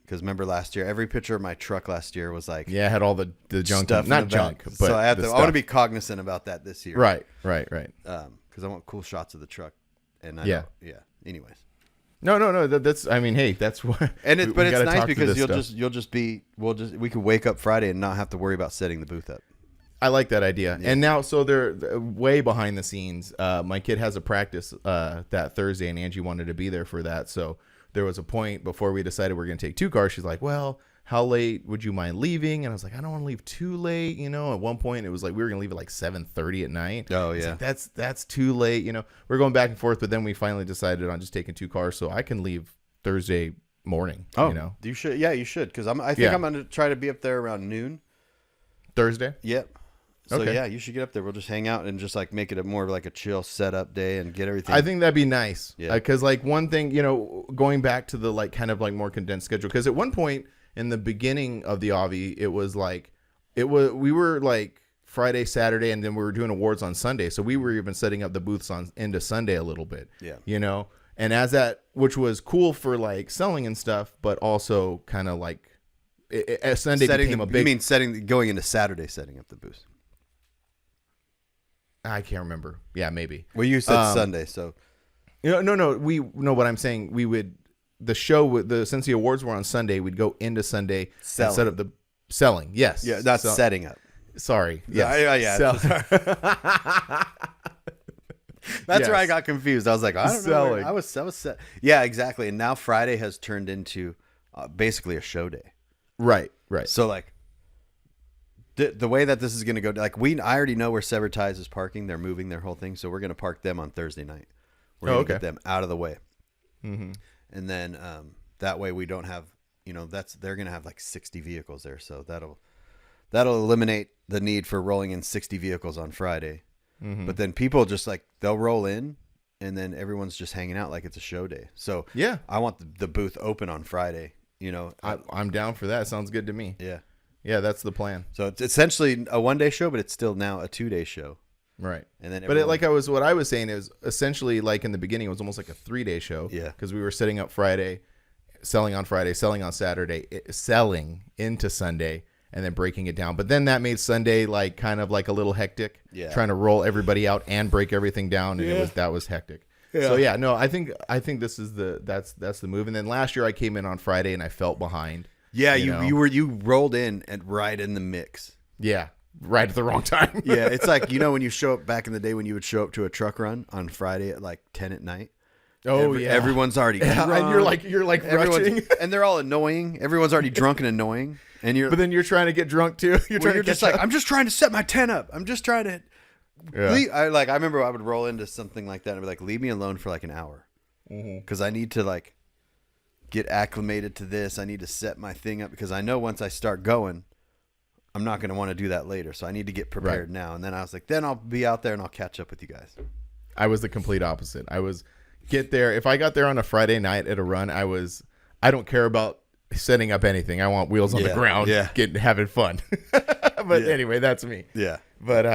Because remember last year, every picture of my truck last year was like, yeah, I had all the junk, stuff in not the back. junk, but So I the want to stuff. be cognizant about that this year. Right. Because I want cool shots of the truck. And Yeah. Anyways. No. That's. I mean, hey, that's what. And we it's gotta nice talk through because this stuff. we could wake up Friday and not have to worry about setting the booth up. I like that idea. And now, so they're way behind the scenes. My kid has a practice that Thursday, and Angie wanted to be there for that. So there was a point before we decided we're going to take 2 cars. She's like, well, how late would you mind leaving? And I was like, I don't want to leave too late. At one point it was like we were going to leave at like 7:30 at night. Oh, It's yeah. like, that's too late. We're going back and forth, but then we finally decided on just taking 2 cars so I can leave Thursday morning. You should. Yeah, you should. Because I think I'm going to try to be up there around noon. Thursday. Yep. So Okay. yeah, you should get up there. We'll just hang out and just like make it more of like a chill setup day and get everything. I think that'd be nice. Yeah. Because like one thing, going back to the like kind of like more condensed schedule. Because at one point in the beginning of the Avi, we were like Friday, Saturday, and then we were doing awards on Sunday. So we were even setting up the booths on into Sunday a little bit. Yeah. And as that, which was cool for like selling and stuff, but also kind of like Sunday became a big. You mean going into Saturday, setting up the booth? I can't remember. Yeah, maybe. Well, you said Sunday, so No. What I'm saying, we would the show, since the awards were on Sunday, we'd go into Sunday and set up the selling. Yes. Yeah, that's setting up. Sorry. Yes. Yeah. That's where I got confused. I was like, I don't know. I was set. Yeah, exactly. And now Friday has turned into basically a show day. Right. So like the way that this is going to go, like I already know where Severed Ties is parking. They're moving their whole thing. So we're going to park them on Thursday night. We're going to get them out of the way. Mm-hmm. And then that way we don't have, they're going to have like 60 vehicles there. So that'll eliminate the need for rolling in 60 vehicles on Friday. Mm-hmm. But then people just like, they'll roll in and then everyone's just hanging out like it's a show day. So yeah, I want the booth open on Friday. I'm down for that. Sounds good to me. Yeah, that's the plan. So it's essentially a 1 day show, but it's still now a 2 day show. Right. And then what I was saying is essentially like in the beginning, it was almost like a 3 day show. Yeah. Because we were setting up Friday, selling on Friday, selling on Saturday, selling into Sunday, and then breaking it down. But then that made Sunday like kind of like a little hectic. Yeah. Trying to roll everybody out and break everything down, and that was hectic. Yeah. So yeah, no, I think this is that's the move. And then last year I came in on Friday and I felt behind. Yeah, you rolled in and right in the mix. Yeah. Right at the wrong time. Yeah, it's like, when you show up back in the day when you would show up to a truck run on Friday at like 10 at night. Oh, everyone's already drunk. And you're like rushing. And they're all annoying. Everyone's already drunk and annoying. But then you're trying to get drunk too. You're just like, I'm just trying to set my tent up. I'm just trying to. Yeah. I remember I would roll into something like that and be like, leave me alone for like an hour. Because I need to like get acclimated to this. I need to set my thing up because I know once I start going, I'm not going to want to do that later. So I need to get prepared now. And then I was like, then I'll be out there and I'll catch up with you guys. I was the complete opposite. If I got there on a Friday night at a run, I don't care about setting up anything. I want wheels on the ground, having fun. But anyway, that's me. Yeah. But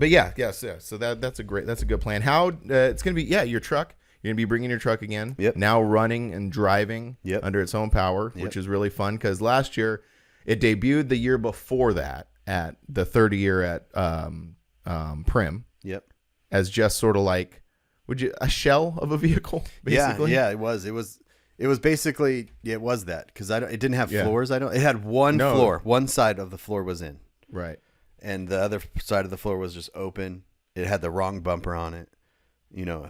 yeah. So that's a good plan. How it's going to be, your truck. You're going to be bringing your truck again. Yep. Now running and driving under its own power, which is really fun because last year it debuted the year before that at the 30 year at Prim. Yep. As just sort of like, a shell of a vehicle, basically? Yeah, it was. It was basically, it was that because it didn't have floors. It had one floor. One side of the floor was in. Right. And the other side of the floor was just open. It had the wrong bumper on it.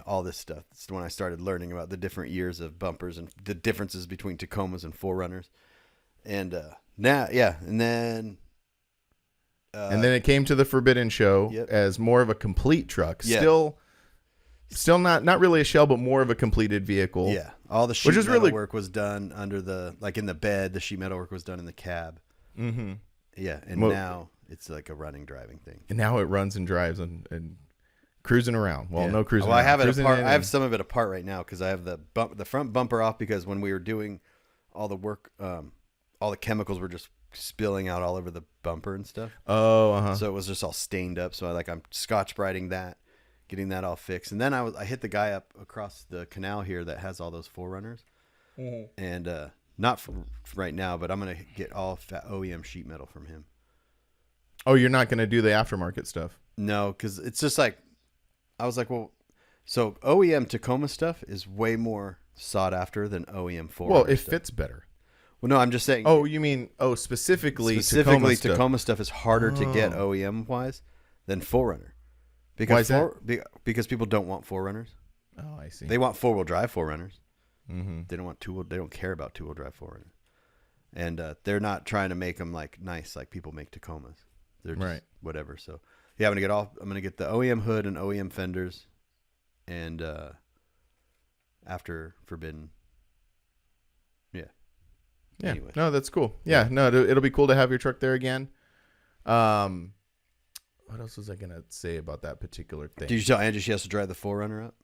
All this stuff. It's when I started learning about the different years of bumpers and the differences between Tacomas and 4Runners. And and then it came to the Forbidden Show as more of a complete truck. Still not really a shell, but more of a completed vehicle. Yeah, all the sheet metal work was done under in the bed. The sheet metal work was done in the cab. Mm-hmm. Yeah, and now it's like a running, driving thing. And now it runs and drives and cruising around. Well, no cruising. Well, around. I have it apart. I have some of it apart right now because I have the front bumper off because when we were doing all the work, all the chemicals were just spilling out all over the bumper and stuff. Oh, So it was just all stained up. So I'm Scotch Brighting that, getting that all fixed. And then I hit the guy up across the canal here that has all those 4Runners. Mm-hmm. And not for right now, but I'm going to get all OEM sheet metal from him. Oh, you're not going to do the aftermarket stuff? No, because it's just like, I was like, well, so OEM Tacoma stuff is way more sought after than OEM 4Runner Well, it stuff. fits better. Well, no, I'm just saying. Oh, you mean specifically Tacoma stuff is harder to get OEM wise than 4Runner. Because why is that? Because people don't want 4Runners. Oh, I see. They want 4-wheel drive 4Runners. Mm-hmm. They don't want they don't care about 2-wheel drive 4Runners. And they're not trying to make them like nice like people make Tacomas. They're just whatever. So yeah, I'm gonna get the OEM hood and OEM fenders, and after Forbidden. Yeah. Yeah. Anyway. No, that's cool. Yeah. No, it'll be cool to have your truck there again. What else was I gonna say about that particular thing? Did you tell Angie she has to drive the 4Runner up?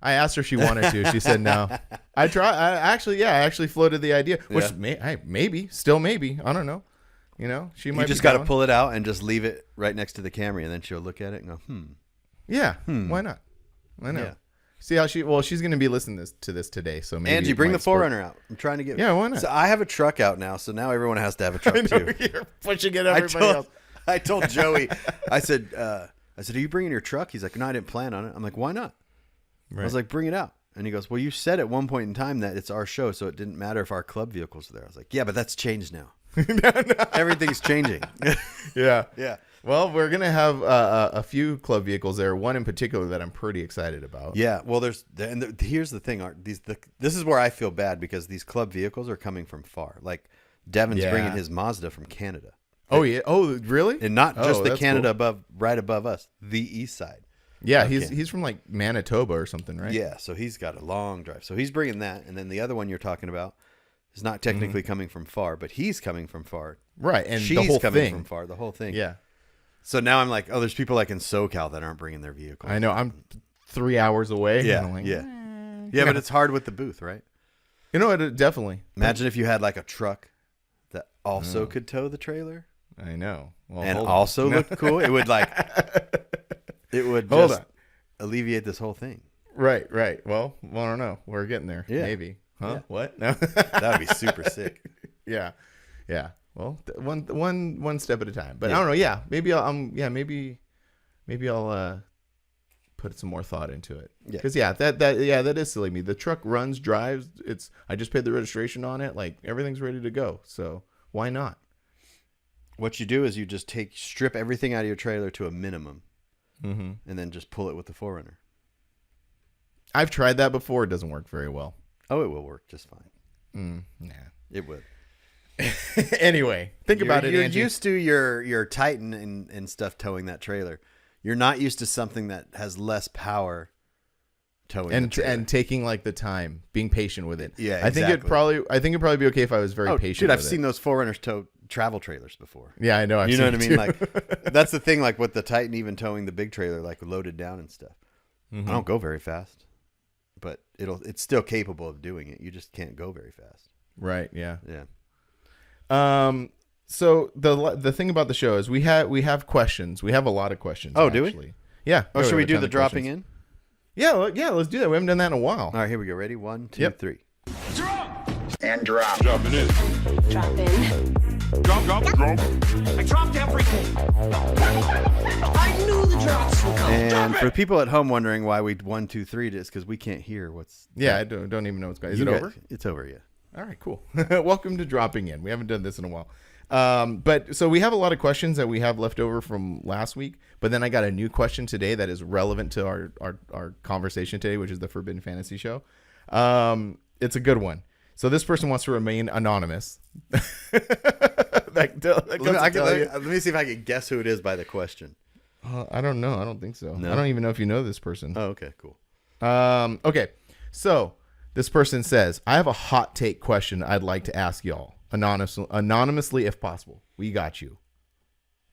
I asked her if she wanted to. She said no. I actually floated the idea, which maybe. I don't know. She might. You just got to pull it out and just leave it right next to the Camry, and then she'll look at it and go, Yeah. Why not? I know. Yeah. See how she's going to be listening to this today. So maybe Angie, bring the 4Runner out. I'm trying to get. Yeah, why not? So I have a truck out now, so now everyone has to have a truck too. You're pushing it everybody else. I told Joey, I said, are you bringing your truck? He's like, no, I didn't plan on it. I'm like, why not? Right. I was like, bring it out. And he goes, well, you said at one point in time that it's our show, so it didn't matter if our club vehicles were there. I was like, yeah, but that's changed now. Everything's changing. Yeah. Yeah. Well, we're going to have a few club vehicles there. One in particular that I'm pretty excited about. Yeah. Well, here's the thing, Art. This is where I feel bad because these club vehicles are coming from far. Like Devin's bringing his Mazda from Canada. Oh, yeah. Oh, really? And not just the Canada cool. right above us, the east side. Yeah, he's from like Manitoba or something, right? Yeah, so he's got a long drive. So he's bringing that, and then the other one you're talking about is not technically coming from far, but he's coming from far. Right, and she's the whole coming thing. from far, the whole thing. Yeah. So now I'm like, oh, there's people like in SoCal that aren't bringing their vehicles. I know. I'm 3 hours away. Yeah, and I'm like, yeah, but it's hard with the booth, right? You know, it definitely. Imagine if you had like a truck that also could tow the trailer. I know. Well, and also look cool. It would hold on. Alleviate this whole thing. Right. Well, I don't know. We're getting there. Yeah. Maybe. Huh? Yeah. What? No. That would be super sick. Yeah. Well, one step at a time. But I don't know. Yeah. Maybe I'll put some more thought into it. Because that is silly me. The truck runs, drives. I just paid the registration on it. Like everything's ready to go. So why not? What you do is you just strip everything out of your trailer to a minimum. Mm-hmm. And then just pull it with the 4Runner. I've tried that before. It doesn't work very well. Oh, it will work just fine. Nah. It would. Anyway, think about it, You're Angie. used to your Titan and stuff towing that trailer. You're not used to something that has less power towing the trailer. And taking like the time, being patient with it. Yeah, I think it'd probably be okay if I was very patient. Dude, I've seen those 4Runners tow travel trailers before. Yeah, I know. You know what I mean? Like that's the thing. Like with the Titan, even towing the big trailer, like loaded down and stuff. I don't go very fast, but it's still capable of doing it. You just can't go very fast. Right. Yeah. Yeah. So the thing about the show is we have questions. We have a lot of questions. Oh, actually. do we? Yeah. Oh, should we do the dropping in? Yeah. Let's do that. We haven't done that in a while. All right, here we go. Ready? 1, 2, 3. And drop. Dropping in. Drop in. Drop. I dropped everything. I knew the drops would come. And for people at home wondering why we 1, 2, 3 this, because we can't hear what's. Yeah, I don't even know what's going on. Is it over? It's over, yeah. All right, cool. Welcome to Dropping In. We haven't done this in a while. But so we have a lot of questions that we have left over from last week, but then I got a new question today that is relevant to our conversation today, which is the Forbidden Fantasy Show. It's a good one. So this person wants to remain anonymous. Let me see if I can guess who it is by the question. I don't know. I don't think so. No? I don't even know if you know this person. Oh, okay, cool. Okay. So this person says, I have a hot take question I'd like to ask y'all. Anonymously if possible. We got you.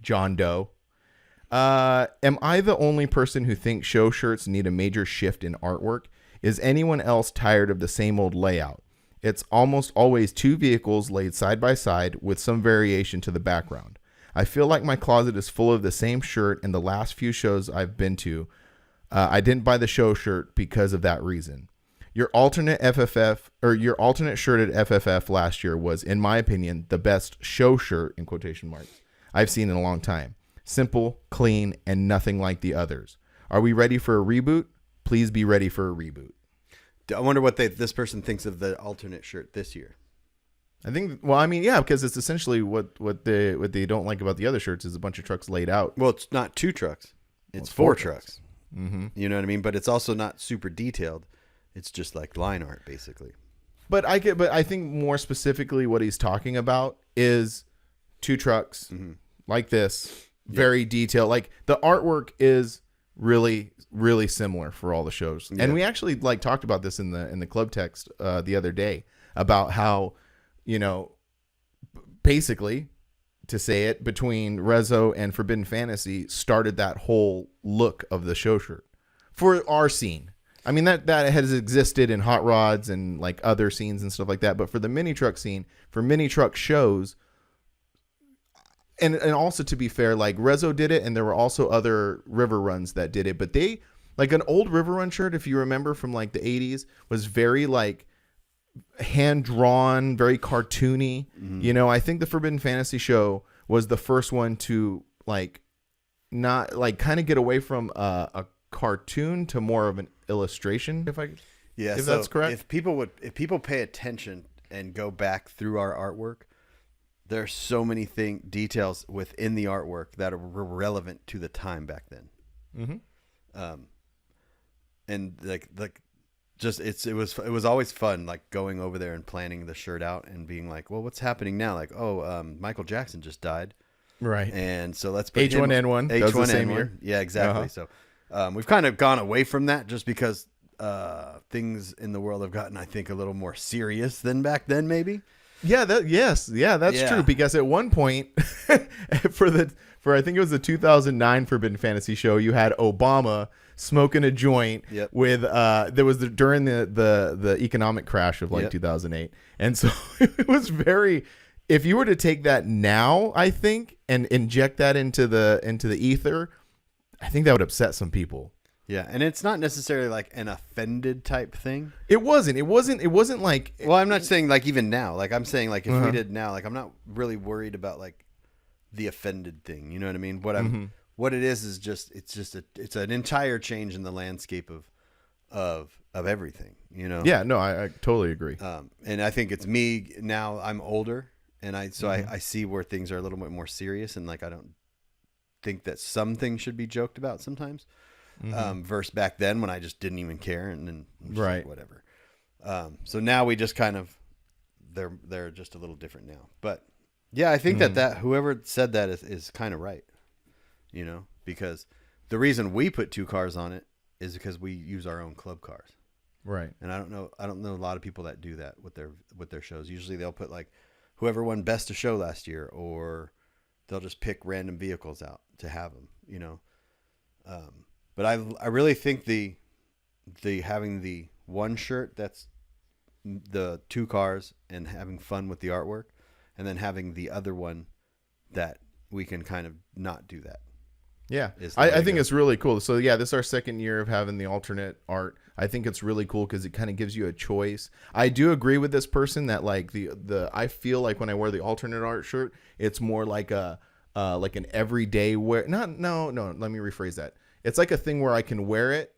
John Doe. Am I the only person who thinks show shirts need a major shift in artwork? Is anyone else tired of the same old layout? It's almost always two vehicles laid side by side with some variation to the background. I feel like my closet is full of the same shirt, and the last few shows I've been to, I didn't buy the show shirt because of that reason. Your alternate shirt at FFF last year was, in my opinion, the best show shirt, in quotation marks, I've seen in a long time. Simple, clean, and nothing like the others. Are we ready for a reboot? Please be ready for a reboot. I wonder what this person thinks of the alternate shirt this year. I think, well, I mean, yeah, because it's essentially what they don't like about the other shirts is a bunch of trucks laid out. Well, it's not 2 trucks. It's 4 trucks. Mm-hmm. You know what I mean? But it's also not super detailed. It's just like line art, basically. But I think more specifically what he's talking about is 2 trucks like this, very detailed. Like the artwork is really, really similar for all the shows. Yeah. And we actually like talked about this in the club text the other day about how, you know, basically, to say it, between Rezo and Forbidden Fantasy started that whole look of the show shirt for our scene. I mean, that has existed in hot rods and like other scenes and stuff like that. But for the mini truck scene, for mini truck shows, and also to be fair, like Rezo did it, and there were also other river runs that did it. But they, like an old river run shirt, if you remember from like the 80s, was very like hand drawn, very cartoony. Mm-hmm. You know, I think the Forbidden Fantasy Show was the first one to like not like kind of get away from a cartoon to more of an illustration. Yeah, if so that's correct. if people pay attention and go back through our artwork, there's so many details within the artwork that are relevant to the time back then. Mm-hmm. And like just it was always fun, like going over there and planning the shirt out and being like, well, what's happening now? Like, Michael Jackson just died. Right. And so let's put H1N1. That was the same year. Yeah, exactly. So we've kind of gone away from that just because things in the world have gotten, I think, a little more serious than back then, maybe. Yeah, that's true. Because at one point, for I think it was the 2009 Forbidden Fantasy show, you had Obama smoking a joint with there was during the economic crash of 2008, and so it was very. If you were to take that now, I think, and inject that into the ether, I think that would upset some people. Yeah, and it's not necessarily like an offended type thing. It wasn't like. Well, I'm not saying like even now. Like I'm saying like if we did now, like I'm not really worried about like the offended thing. You know what I mean? What it is just it's an entire change in the landscape of everything. You know? Yeah. No, I totally agree. And I think it's me now. I'm older, and I see where things are a little bit more serious, and like I don't think that some things should be joked about sometimes. Versus back then when I just didn't even care and then right, like, whatever. So now we just kind of they're just a little different now. But yeah, I think that whoever said that is kind of right. You know, because the reason we put 2 cars on it is because we use our own club cars. Right. And I don't know a lot of people that do that with their shows. Usually they'll put like whoever won best of show last year, or they'll just pick random vehicles out to have them, you know. But I really think the having the one shirt that's the 2 cars and having fun with the artwork, and then having the other one that we can kind of not do that. Yeah, I think it's really cool. So yeah, this is our second year of having the alternate art. I think it's really cool because it kind of gives you a choice. I do agree with this person that like the I feel like when I wear the alternate art shirt, it's more like a like an everyday wear. No. Let me rephrase that. It's like a thing where I can wear it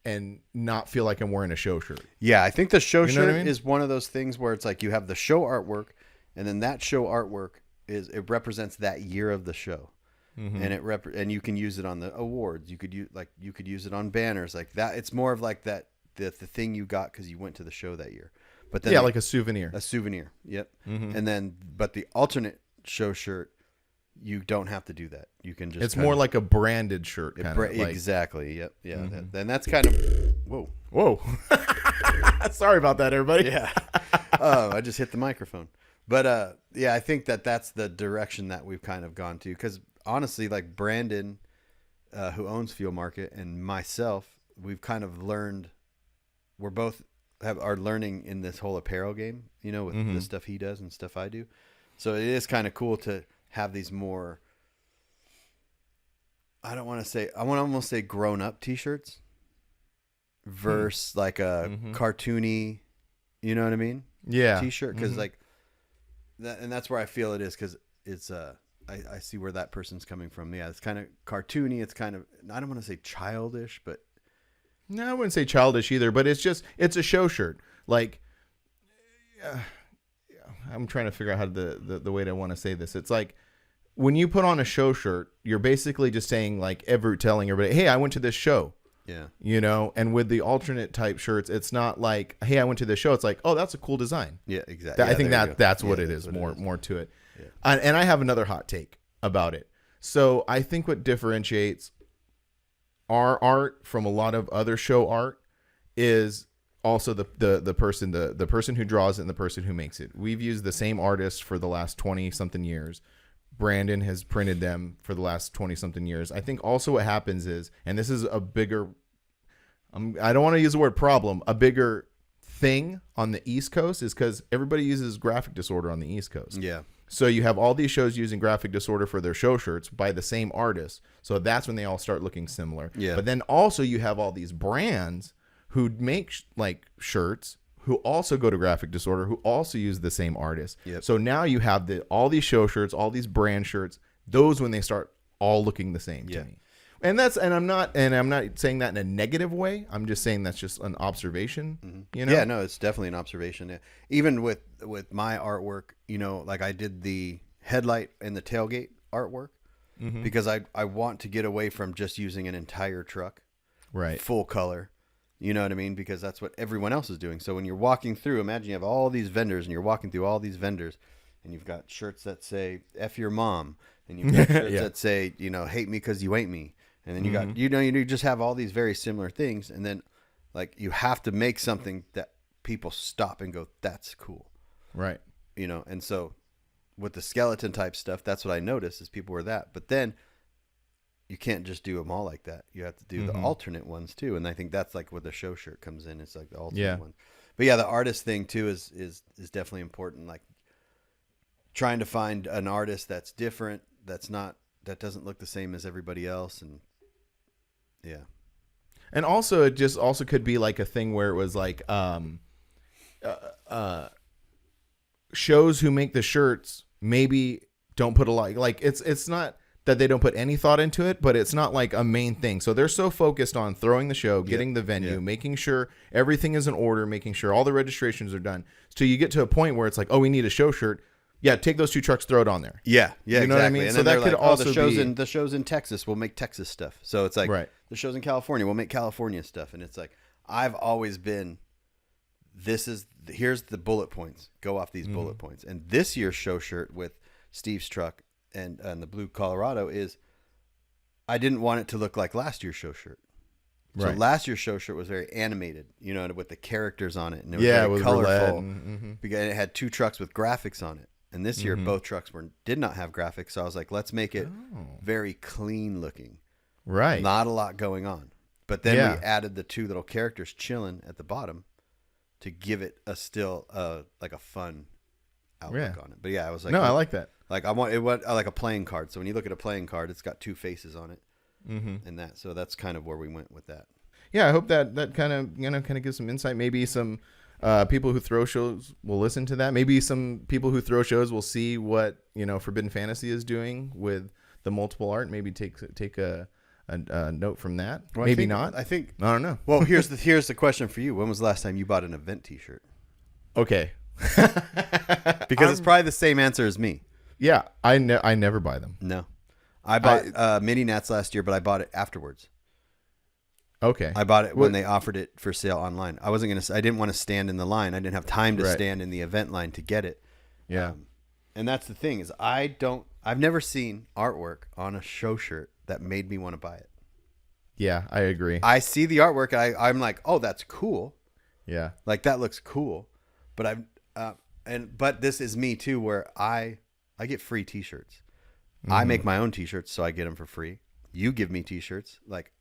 and not feel like I'm wearing a show shirt. Yeah, I think the show shirt is one of those things where it's like you have the show artwork, and then that show artwork it represents that year of the show, and and you can use it on the awards. You could use it on banners like that. It's more of like that the thing you got because you went to the show that year. But then like a souvenir. A souvenir. Yep. And then but the alternate show shirt, you don't have to do that. You can just. It's more like a branded shirt, kind of. Exactly. Yep. Yeah. Then that's kind of. Whoa. Sorry about that, everybody. Yeah. I just hit the microphone. But yeah, I think that's the direction that we've kind of gone to. Because honestly, like Brandon, who owns Fuel Market, and myself, we've kind of learned. We're both are learning in this whole apparel game. You know, with the stuff he does and stuff I do. So it is kind of cool to have these more, I want to almost say grown up t-shirts versus like a cartoony, you know what I mean? Yeah. T-shirt. Cause like that, and that's where I feel it is. Cause it's, I see where that person's coming from. Yeah. It's kind of cartoony. It's kind of, I don't want to say childish, but no, I wouldn't say childish either, but it's a show shirt. Like, I'm trying to figure out how the way that I want to say this. It's like when you put on a show shirt, you're basically just saying like telling everybody, hey, I went to this show. Yeah. You know, and with the alternate type shirts, it's not like, hey, I went to this show. It's like, oh, that's a cool design. Yeah, exactly. I think that's what it is. More to it. Yeah. And I have another hot take about it. So I think what differentiates our art from a lot of other show art is also the person who draws it and the person who makes it. We've used the same artist for the last 20 something years. Brandon has printed them for the last 20 something years. I think also what happens is, and this is a bigger, I don't want to use the word problem, a bigger thing on the East Coast is because everybody uses graphic disorder on the East Coast. Yeah. So you have all these shows using graphic disorder for their show shirts by the same artist. So that's when they all start looking similar. Yeah. But then also you have all these brands who make like shirts who also go to graphic disorder, who also use the same artist. Yep. So now you have all these show shirts, all these brand shirts, those when they start all looking the same to me. And I'm not saying that in a negative way. I'm just saying that's just an observation. You know? Yeah, no, it's definitely an observation. Yeah. Even with my artwork, you know, like I did the headlight and the tailgate artwork because I want to get away from just using an entire truck, Right. full color. You know what I mean? Because that's what everyone else is doing. So when you're walking through, imagine you have all these vendors and you're walking through all these vendors and you've got shirts that say F your mom and you've got shirts that say, you know, hate me because you ain't me. And then you got, you just have all these very similar things. And then like you have to make something that people stop and go, that's cool. Right. You know? And so with the skeleton type stuff, that's what I noticed is people were that, but then you can't just do them all like that. You have to do the alternate ones too. And I think that's like where the show shirt comes in. It's like the alternate one. But yeah, the artist thing too is definitely important. Like trying to find an artist that's different, that doesn't look the same as everybody else. And yeah. And also it just also could be like a thing where it was like, shows who make the shirts maybe don't put a lot, like it's not that they don't put any thought into it, but it's not like a main thing. So they're so focused on throwing the show, getting the venue, making sure everything is in order, making sure all the registrations are done. So you get to a point where it's like, oh, we need a show shirt. Yeah, take those 2 trucks, throw it on there. Yeah, you know what I mean? And so that could like, also the shows in Texas, we'll make Texas stuff. So it's like the shows in California, we'll make California stuff. And it's like I've always been, here's the bullet points. Go off these bullet points. And this year's show shirt with Steve's truck and the blue Colorado is, I didn't want it to look like last year's show shirt. So last year's show shirt was very animated, you know, with the characters on it, and it was very colorful because it had 2 trucks with graphics on it. And this year, both trucks did not have graphics, so I was like, let's make it very clean looking, Right. Not a lot going on. But then we added the 2 little characters chilling at the bottom to give it a still like a fun outlook on it. But yeah, I was like, no, I like that. Like I want like a playing card. So when you look at a playing card, it's got 2 faces on it, and that. So that's kind of where we went with that. Yeah, I hope that kind of gives some insight. Maybe some people who throw shows will listen to that. Maybe some people who throw shows will see what Forbidden Fantasy is doing with the multiple art. Maybe take a note from that. Well, maybe not. I think I don't know. Well, here's the question for you. When was the last time you bought an event T-shirt? Okay. Because it's probably the same answer as me. Yeah, I never buy them. No, I bought mini Nats last year, but I bought it afterwards. Okay. I bought it when they offered it for sale online. I didn't want to stand in the line. I didn't have time to stand in the event line to get it. Yeah. And that's the thing is I've never seen artwork on a show shirt that made me want to buy it. Yeah, I agree. I see the artwork and I'm like, oh, that's cool. Yeah. Like that looks cool. But but this is me too, where I get free T-shirts. I make my own T-shirts, so I get them for free. You give me T-shirts. Like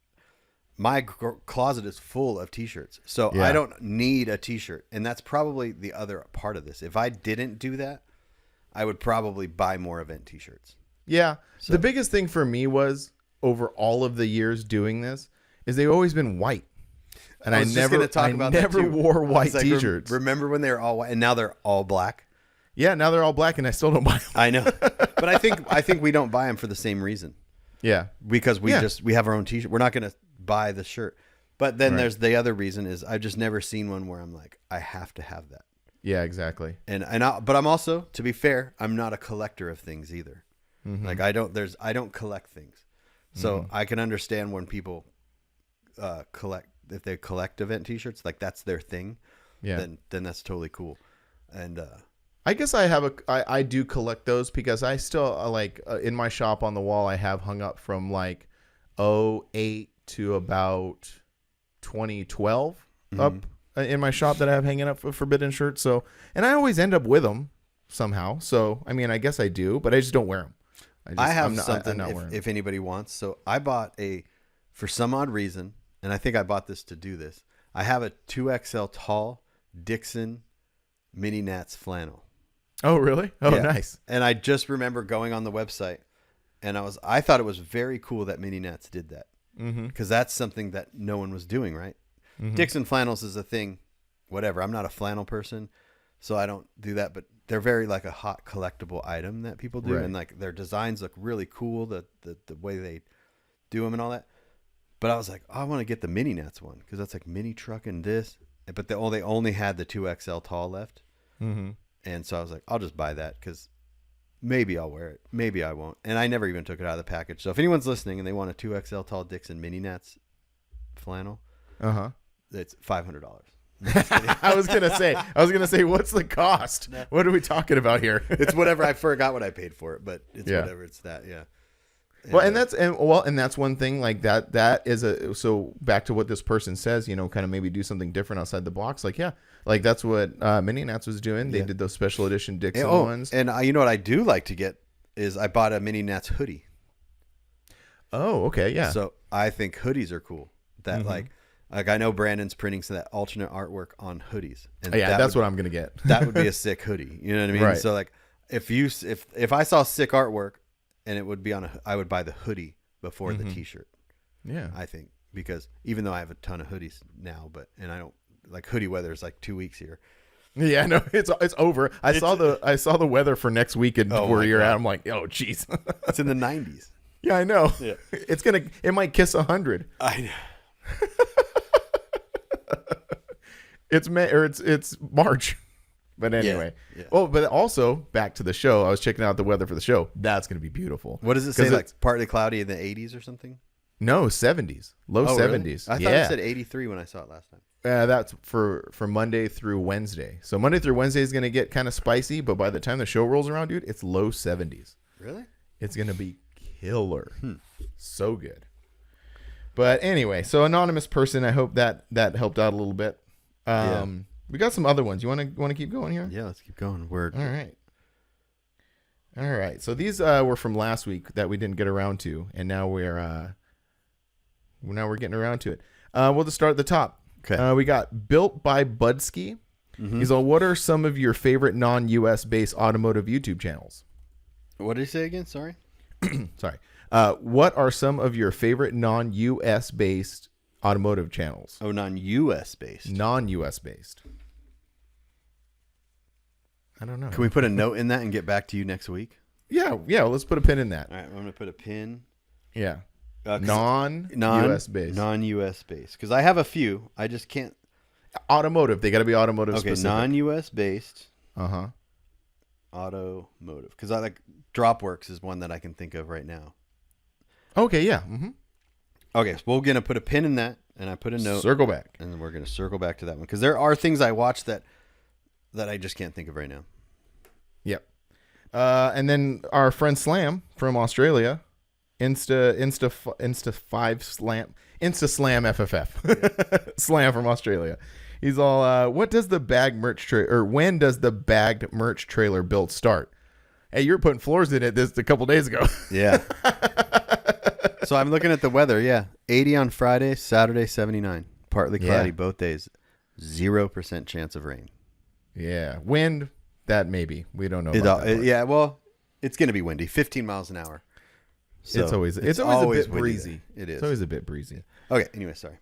my closet is full of T-shirts, so I don't need a T-shirt. And that's probably the other part of this. If I didn't do that, I would probably buy more event T-shirts. Yeah. So the biggest thing for me was over all of the years doing this is they've always been white. And I never wore white T-shirts. Remember when they were all white and now they're all black? Yeah, now they're all black and I still don't buy them. I know. But I think we don't buy them for the same reason. Yeah. Because we have our own T-shirt. We're not going to buy the shirt. But then there's the other reason is I've just never seen one where I'm like, I have to have that. Yeah, exactly. But I'm also, to be fair, I'm not a collector of things either. Like I don't collect things. So I can understand when people collect, if they collect event T-shirts, like that's their thing. Yeah. Then that's totally cool. And I guess I do collect those because I still in my shop on the wall I have hung up from like 2008 to about 2012 up in my shop that I have hanging up for Forbidden shirts. So, and I always end up with them somehow. So, I mean, I guess I do, but I just don't wear them. I have something if anybody wants. So I bought for some odd reason, and I think I bought this to do this. I have a 2XL tall Dixon Mini Nats flannel. Oh, really? Oh, yeah. Nice. And I just remember going on the website, and I thought it was very cool that Mini Nats did that. Because that's something that no one was doing, right? Dixon flannels is a thing, whatever. I'm not a flannel person, so I don't do that. But they're very like a hot collectible item that people do, and like their designs look really cool. The way do them and all that. But I was like, I want to get the mini Nats one because that's like mini truck and this. But they only had the 2XL tall left. Mm-hmm. And so I was like, I'll just buy that because maybe I'll wear it. Maybe I won't. And I never even took it out of the package. So if anyone's listening and they want a 2XL tall Dixon mini Nats flannel, it's $500. I was gonna say, what's the cost? No. What are we talking about here? It's whatever. I forgot what I paid for it, but it's whatever. It's that. Yeah. And that's one thing like that. That is so back to what this person says. You know, kind of maybe do something different outside the box. Like like that's what Mini Nats was doing. They did those special edition Dixon ones. And you know what I do like to get is I bought a Mini Nats hoodie. Oh, okay, yeah. So I think hoodies are cool. That like I know Brandon's printing some of that alternate artwork on hoodies. And that's what I'm gonna get. That would be a sick hoodie. You know what I mean? Right. So like if I saw sick artwork and it would be I would buy the hoodie before the T-shirt. Yeah, I think because even though I have a ton of hoodies now, and I don't like hoodie weather is like 2 weeks here. Yeah, no, it's over. I saw the weather for next week and where you're at. I'm like, oh, jeez. It's in the 90s. Yeah, I know. Yeah. It might kiss 100. I know. It's May or it's March. But anyway. Yeah. Oh, but also back to the show. I was checking out the weather for the show. That's going to be beautiful. What does it say? Like partly cloudy in the 80s or something? No, 70s. Low 70s. Really? I thought it said 83 when I saw it last time. That's for Monday through Wednesday. So Monday through Wednesday is going to get kind of spicy, but by the time the show rolls around, dude, it's low 70s. Really? It's going to be killer. So good. But anyway, so anonymous person, I hope that helped out a little bit. We got some other ones. You want to keep going here? Yeah, let's keep going. All right. So these were from last week that we didn't get around to, and now we're getting around to it. We'll just start at the top. Okay. We got Built by Budsky. He's all, what are some of your favorite non-US based automotive YouTube channels? What did he say again? Sorry. Sorry. What are some of your favorite non-US based automotive channels? Oh, non-US based. Non-US based. I don't know. Can we put a note in that and get back to you next week? Yeah. Let's put a pin in that. All right, I'm gonna put a pin. Yeah. 'Cause Non-US based. Non-US based. Because I have a few. I just can't. Automotive. They got to be automotive Okay, specific. non-US based. Automotive. Because I like Dropworks is one that I can think of right now. Okay. Yeah. Okay, so we're gonna put a pin in that, and I put a note. Circle back. And then we're gonna circle back to that one because there are things I watch that I just can't think of right now. Yep. And then our friend Slam from Australia, Insta Slam FFF, Slam from Australia. He's all, what does the bag merch trailer, or when does the bagged merch trailer build start? Hey, you were putting floors in it this a couple days ago. Yeah. So I'm looking at the weather. Yeah, 80 on Friday, Saturday 79, partly cloudy both days, 0% chance of rain. Yeah, wind. That maybe we don't know. Yeah, well, it's gonna be windy, 15 miles an hour. So it's always a bit windy breezy. There. It is. It's always a bit breezy. Okay. Anyway, sorry.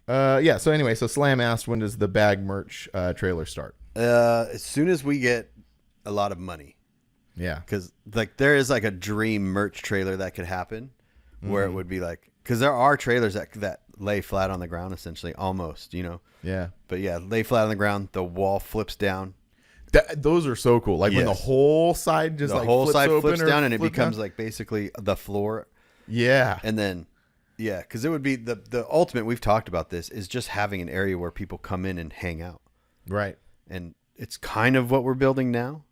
So Slam asked, when does the bag merch trailer start? As soon as we get a lot of money. Yeah. Because like there is like a dream merch trailer that could happen, where it would be like, because there are trailers that lay flat on the ground essentially, almost, you know. Yeah. But yeah, lay flat on the ground. The wall flips down. Those are so cool. Like when the whole side just the like whole flips side open flips or down and it flip becomes down. like basically the floor. Yeah. And then, yeah, because it would be the ultimate. We've talked about this is just having an area where people come in and hang out. Right. And it's kind of what we're building now.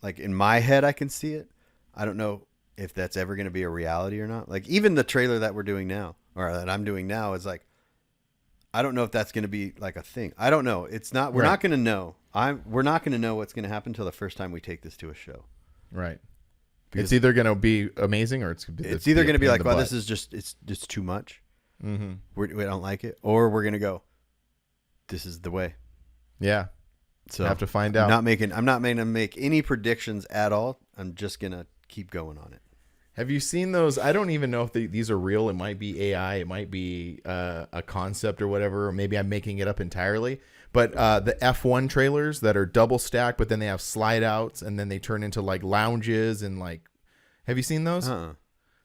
Like in my head, I can see it. I don't know if that's ever going to be a reality or not. Like even the trailer that we're doing now, or that I'm doing now, is like, I don't know if that's going to be like a thing. I don't know. It's not. We're not going to know. We're not going to know what's going to happen until the first time we take this to a show. Right. Because it's either going to be amazing or it's either going to be like, well, this is just it's too much. We don't like it, or we're going to go, this is the way. Yeah. So I have to find out. I'm not going to make any predictions at all. I'm just going to keep going on it. Have you seen those? I don't even know if these are real. It might be AI. It might be a concept or whatever. Or maybe I'm making it up entirely. But the F1 trailers that are double stacked, but then they have slide outs and then they turn into like lounges and like, have you seen those?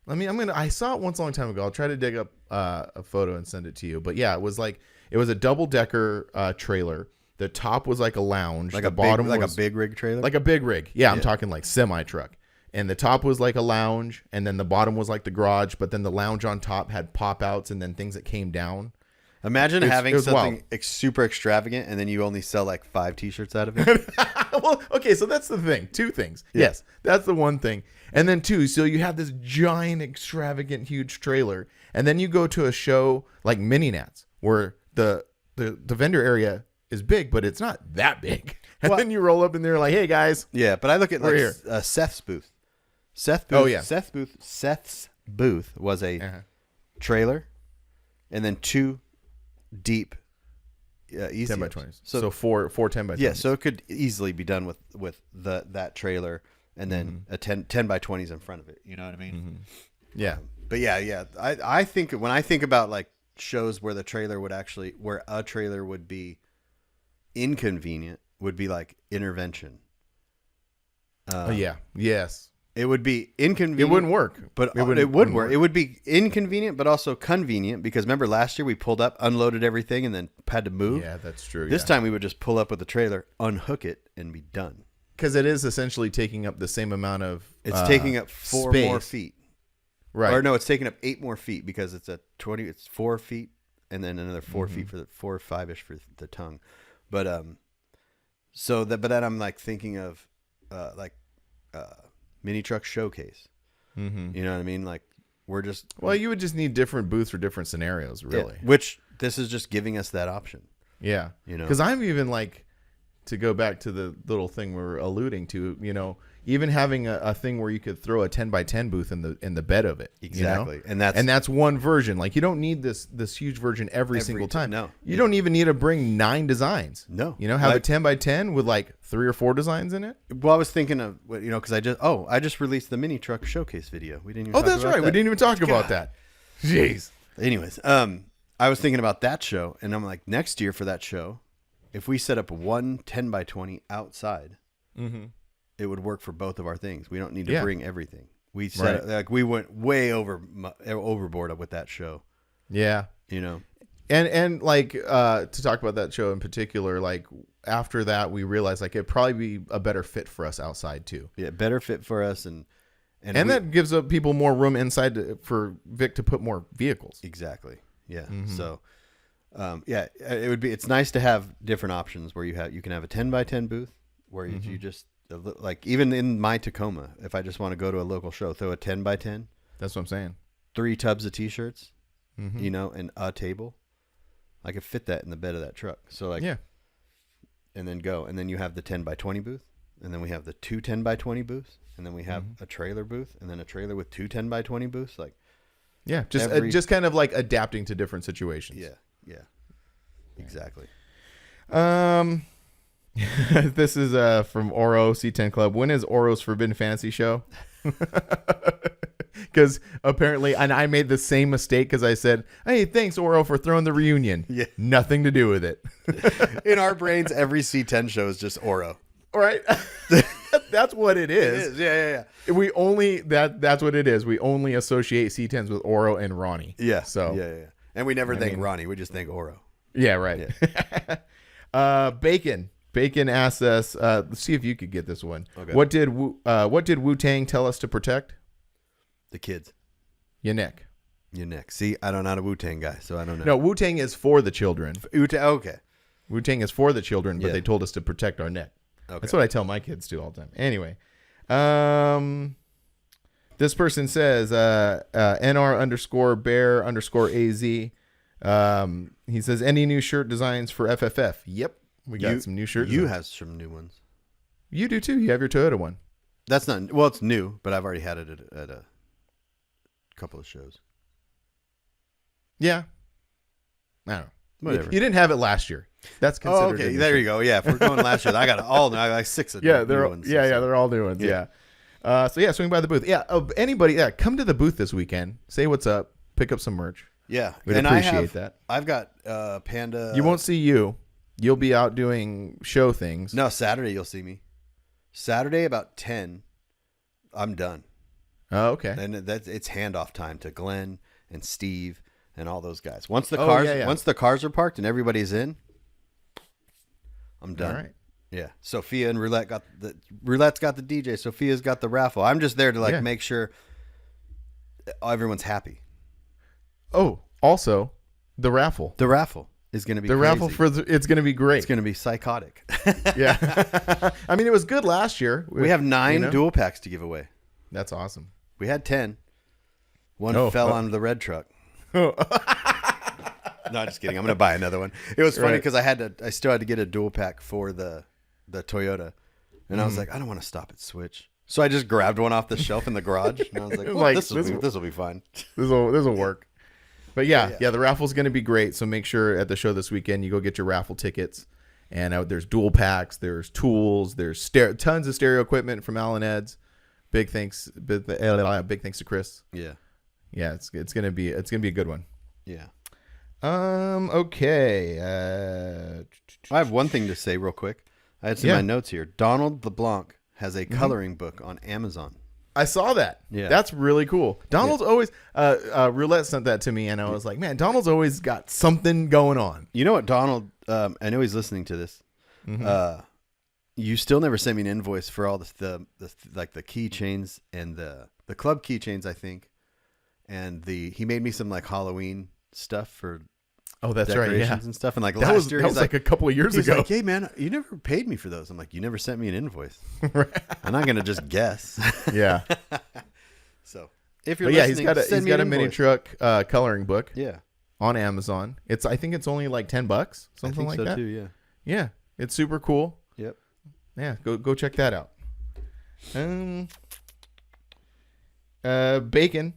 I saw it once a long time ago. I'll try to dig up a photo and send it to you. But yeah, it was a double decker trailer. The top was like a lounge. Like the bottom like was a big rig trailer. like a big rig. Yeah, I'm talking like semi truck. And the top was like a lounge, and then the bottom was like the garage. But then the lounge on top had pop outs and then things that came down. Imagine it having was something super extravagant, and then you only sell like 5 T-shirts out of it. Well, okay, so that's the thing. 2 things. Yeah. Yes, that's the one thing. And then 2, so you have this giant, extravagant, huge trailer, and then you go to a show like Mini Nats, where the vendor area is big, but it's not that big. And then you roll up and they're like, "Hey guys." Yeah, but I look at like here. Seth's booth. Seth's booth was a trailer, and then 2 deep easy 10 by 20s. So four 10 by 20s. Yeah, so it could easily be done with that trailer and then a 10 by 20s in front of it. You know what I mean? Mm-hmm. Yeah. But yeah. I think when I think about like shows where a trailer would be inconvenient, would be like Intervention. Yeah. Yes. It would be inconvenient. It wouldn't work. But it would work. It would be inconvenient, but also convenient, because remember last year we pulled up, unloaded everything, and then had to move? Yeah, that's true. This time we would just pull up with the trailer, unhook it, and be done. Because it is essentially taking up the same amount of It's taking up 4 space. more feet. Right. Or no, it's taking up 8 more feet, because it's it's 4 feet, and then another 4 feet for the 4 or 5-ish for the tongue. But but then I'm like thinking of mini truck showcase. Mm-hmm. You know what I mean? Like Well, you would just need different booths for different scenarios, really. Yeah, which this is just giving us that option. Yeah. You know? Because I'm even like, to go back to the little thing we were alluding to, even having a thing where you could throw a 10 by 10 booth in the bed of it. Exactly. And that's one version. Like, you don't need this huge version every single time. No. You don't even need to bring 9 designs. No. Have a 10 by 10 with like 3 or 4 designs in it. Well, I was thinking of, because I just released the mini truck showcase video. We didn't even talk that's about right. that. We didn't even talk about that. Jeez. Anyways, I was thinking about that show, and I'm like, next year for that show, if we set up one 10 by 20 outside, it would work for both of our things. We don't need to bring everything. We set like we went way overboard with that show. Yeah. And like to talk about that show in particular, like after that we realized like it'd probably be a better fit for us outside too. Yeah, better fit for us, and that gives up people more room inside for Vic to put more vehicles. Exactly. Yeah. So it's nice to have different options where you can have a 10 by 10 booth where you just like, even in my Tacoma, if I just want to go to a local show, throw a 10 by 10. That's what I'm saying. 3 tubs of T-shirts, and a table. I could fit that in the bed of that truck. So like, and then go. And then you have the 10 by 20 booth. And then we have the 2 10 by 20 booths. And then we have a trailer booth, and then a trailer with 2 10 by 20 booths. Like, yeah, just kind of like adapting to different situations. Yeah, exactly. This is from Oro C10 Club. When is Oro's Forbidden Fantasy show? Because apparently, and I made the same mistake because I said, "Hey, thanks Oro for throwing the reunion." Yeah, nothing to do with it. In our brains, every C10 show is just Oro. All right. That's what it is. Yeah. We only that's what it is. We only associate C10s with Oro and Ronnie. Yeah. So yeah. And we never thank Ronnie. We just thank Oro. Yeah. Right. Yeah. Bacon asks us. Let's see if you could get this one. Okay. What did Wu-Tang tell us to protect? The kids. Your neck. See, I don't know a Wu-Tang guy, so I don't know. No, Wu-Tang is for the children. Okay. Wu-Tang is for the children, but they told us to protect our neck. Okay. That's what I tell my kids to all the time. Anyway, this person says NR_bear_AZ. He says, any new shirt designs for FFF? Yep, we got some new shirts. You have some new ones. You do too. You have your Toyota one. That's not, well, it's new, but I've already had it at a couple of shows. Yeah, I don't know. Whatever. You didn't have it last year. That's considered. Okay, there you go. Yeah, if we're going last year, I got like 6 of new ones. They're all new ones. Yeah. Swing by the booth. Yeah, anybody. Yeah, come to the booth this weekend. Say what's up. Pick up some merch. Yeah, we'd appreciate that. I've got Panda. You won't see you. You'll be out doing show things. No, Saturday you'll see me. Saturday about 10, I'm done. Oh, okay. And it's handoff time to Glenn and Steve and all those guys. Once the cars are parked and everybody's in, I'm done. All right. Yeah. Sophia and Roulette's got the DJ. Sophia's got the raffle. I'm just there to make sure everyone's happy. Oh, also the raffle. The raffle is going to be the crazy. raffle it's going to be great. It's going to be psychotic. Yeah. I mean, it was good last year. We have 9 dual packs to give away. That's awesome. We had 10. One fell onto the red truck. No, just kidding. I'm going to buy another one. It was funny because I still had to get a dual pack for the Toyota. And I was like, I don't want to stop at Switch. So I just grabbed one off the shelf in the garage. And I was like, this will be fun. This will work. But yeah, the raffle's going to be great. So make sure at the show this weekend, you go get your raffle tickets. And there's dual packs, there's tools, there's tons of stereo equipment from Alan Ed's. Big thanks to Chris. Yeah. Yeah, it's gonna be a good one. Yeah. Okay. I have one thing to say real quick. I had some of my notes here. Donald LeBlanc has a coloring book on Amazon. I saw that. Yeah. That's really cool. Donald's always Roulette sent that to me and I was like, man, Donald's always got something going on. You know what, Donald, I know he's listening to this. You still never sent me an invoice for all the keychains and the club keychains, I think. And he made me some like Halloween stuff for decorations and stuff. And like last year, that was like a couple of years he's ago. like, hey man, you never paid me for those. I'm like, you never sent me an invoice. I'm not gonna just guess. Yeah. So if you're listening, he's got a mini truck coloring book. Yeah. On Amazon. I think it's only like $10, something like that. Too, yeah. Yeah. It's super cool. Yep. Yeah, go check that out. Bacon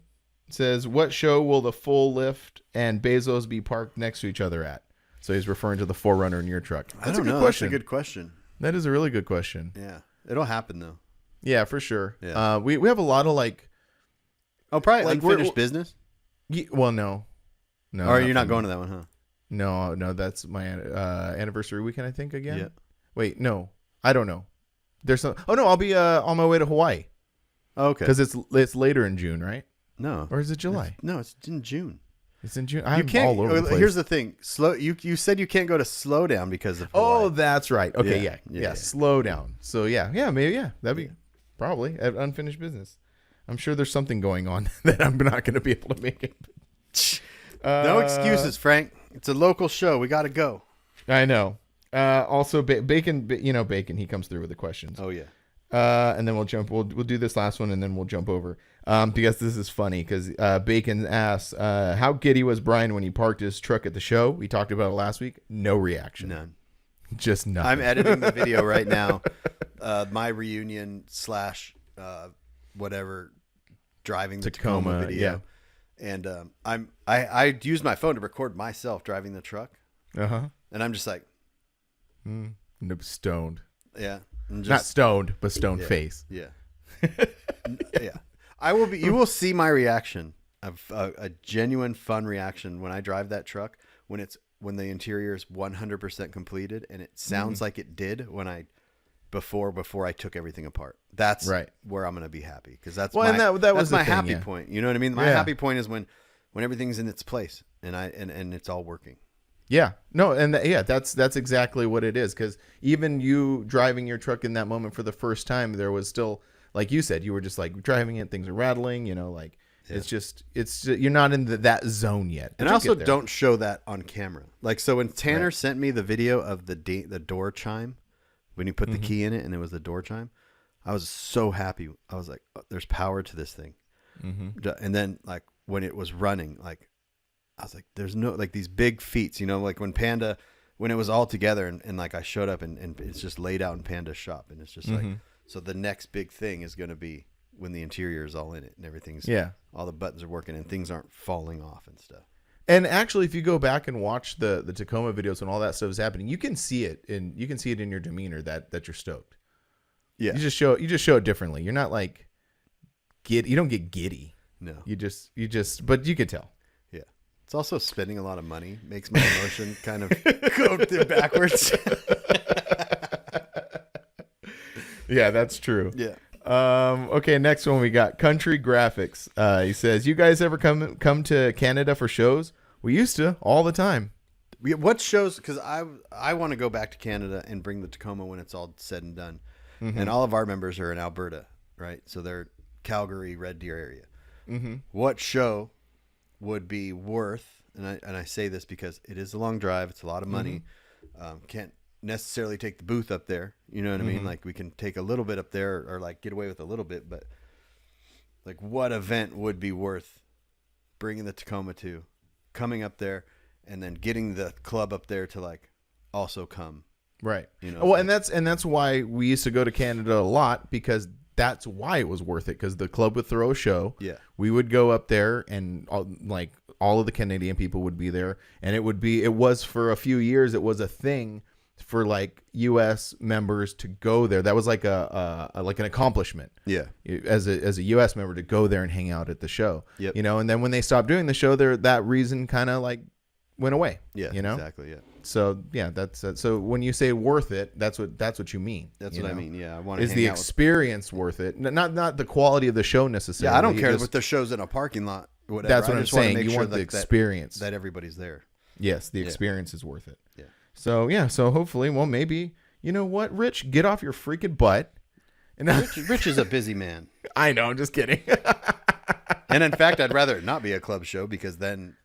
says, what show will the full lift and Bezos be parked next to each other at? So he's referring to the 4Runner in your truck. That's a good question. That's a good question. That is a really good question. Yeah. It'll happen though. Yeah, for sure. Yeah. We have a lot of like probably like unfinished business. Well, no. Or you're not going to that one, huh? No, that's my anniversary weekend, I think, again. Yeah. Wait, no. I don't know. There's some. Oh no, I'll be on my way to Hawaii. Oh, okay. Because it's later in June, right? No. Or is it July? It's in June. It's in June. You can't, all over the place. Here's the thing. You said you can't go to Slow Down because of Hawaii. Oh, that's right. Okay, yeah. Slow Down. So maybe that'd be probably unfinished business. I'm sure there's something going on that I'm not going to be able to make it. No excuses, Frank. It's a local show. We got to go. I know. Also, Bacon. Bacon. He comes through with the questions. Oh yeah. And then we'll jump. We'll do this last one, and then we'll jump over. Because this is funny. Because Bacon asks, how giddy was Brian when he parked his truck at the show? We talked about it last week. No reaction. None. Just nothing. I'm editing the video right now. My reunion / whatever driving the Tacoma video. Yeah. And I used my phone to record myself driving the truck. And I'm just like, stoned. Yeah. Not stoned, but stoned face. Yeah. Yeah. You will see my reaction of a genuine fun reaction when I drive that truck when the interior is 100% completed and it sounds like it did before I took everything apart. That's right. where I'm going to be happy because that's was my happy point. You know what I mean? My happy point is when everything's in its place and it's all working. Yeah, no, and that's exactly what it is. Because even you driving your truck in that moment for the first time, there was still, like you said, you were just like driving it, things are rattling, it's just you're not in that zone yet. And I also don't show that on camera. Like so, when Tanner sent me the video of the door chime, when you put the key in it and it was the door chime, I was so happy. I was like, oh, "There's power to this thing." And then like when it was running, like. I was like, there's no, like these big feats, like when it was all together and like I showed up and it's just laid out in Panda's shop. And it's just like, so the next big thing is going to be when the interior is all in it and everything's, all the buttons are working and things aren't falling off and stuff. And actually, if you go back and watch the Tacoma videos when all that stuff is happening, you can see it in your demeanor that you're stoked. Yeah. You just show it differently. You're not like, you don't get giddy. No. But you could tell. It's also spending a lot of money makes my emotion kind of go backwards. Yeah, that's true. Yeah. Okay, next one we got Country Graphics. He says, "You guys ever come to Canada for shows? We used to all the time." What shows? Because I want to go back to Canada and bring the Tacoma when it's all said and done. And all of our members are in Alberta, right? So they're Calgary, Red Deer area. What show would be worth? And I say this because it is a long drive. It's a lot of money. Can't necessarily take the booth up there. You know what I mean? Like we can take a little bit up there or like get away with a little bit. But like what event would be worth bringing the Tacoma to, coming up there, and then getting the club up there to like also come. Right. You know, well, and that's why we used to go to Canada a lot, because that's why it was worth it, because the club would throw a show. Yeah. We would go up there and all of the Canadian people would be there, and it was for a few years, it was a thing for like US members to go there. That was like like an accomplishment. Yeah. As a US member to go there and hang out at the show. Yep. You know, and then when they stopped doing the show, that reason kind of like went away. Yeah. You know? Exactly. Yeah. So yeah, that's so when you say worth it, that's what you mean. That's you what I know? mean. Yeah, I want to. Is the experience worth it? Not the quality of the show necessarily. Yeah, I don't care if the show's in a parking lot. Whatever. That's what I I'm just want to saying. make You sure want the that experience. that everybody's there. Yes, the experience is worth it. Yeah. So yeah, so hopefully, well, maybe you know what, Rich, get off your freaking butt. And Rich is a busy man. I know. I'm just kidding. And in fact, I'd rather it not be a club show because then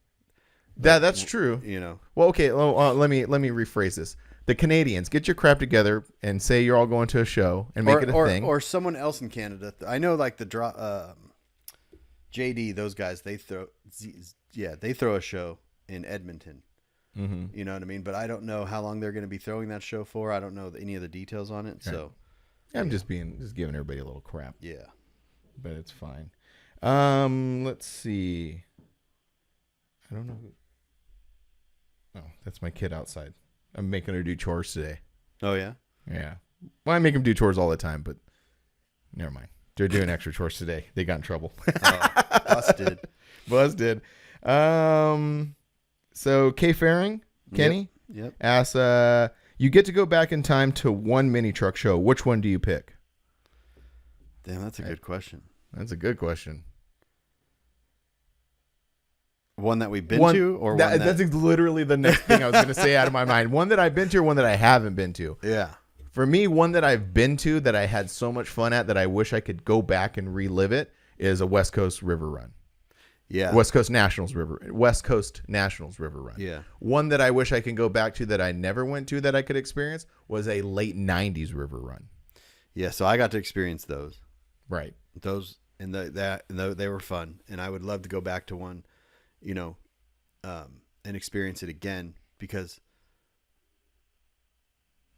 that's true. you know. Well, okay. Let me rephrase this. The Canadians, get your crap together and say you're all going to a show and make it a thing. Or someone else in Canada. I know, like the JD, those guys, they throw a show in Edmonton. You know what I mean? But I don't know how long they're going to be throwing that show for. I don't know any of the details on it. So I'm just giving everybody a little crap. yeah. But it's fine. Let's see. I don't know. Oh, that's my kid outside. I'm making her do chores today. Oh yeah. Yeah. Well, I make them do chores all the time, but never mind. They're doing extra chores today. They got in trouble. Busted. Busted. So K Faring, Kenny, Yep. asks, you get to go back in time to one mini truck show. Which one do you pick? Damn, that's a good question. That's a good question. One that we've been to, or that's literally the next thing I was going to say out of my mind. One that I've been to, or one that I haven't been to. Yeah. For me, one that I've been to that I had so much fun at that I wish I could go back and relive it is a West Coast River Run. Yeah. West Coast Nationals River Run. Yeah. One that I wish I could go back to that I never went to that I could experience was a late 90s river run. Yeah. So I got to experience those. Right. Those and they were fun, and I would love to go back to one, you know, and experience it again because,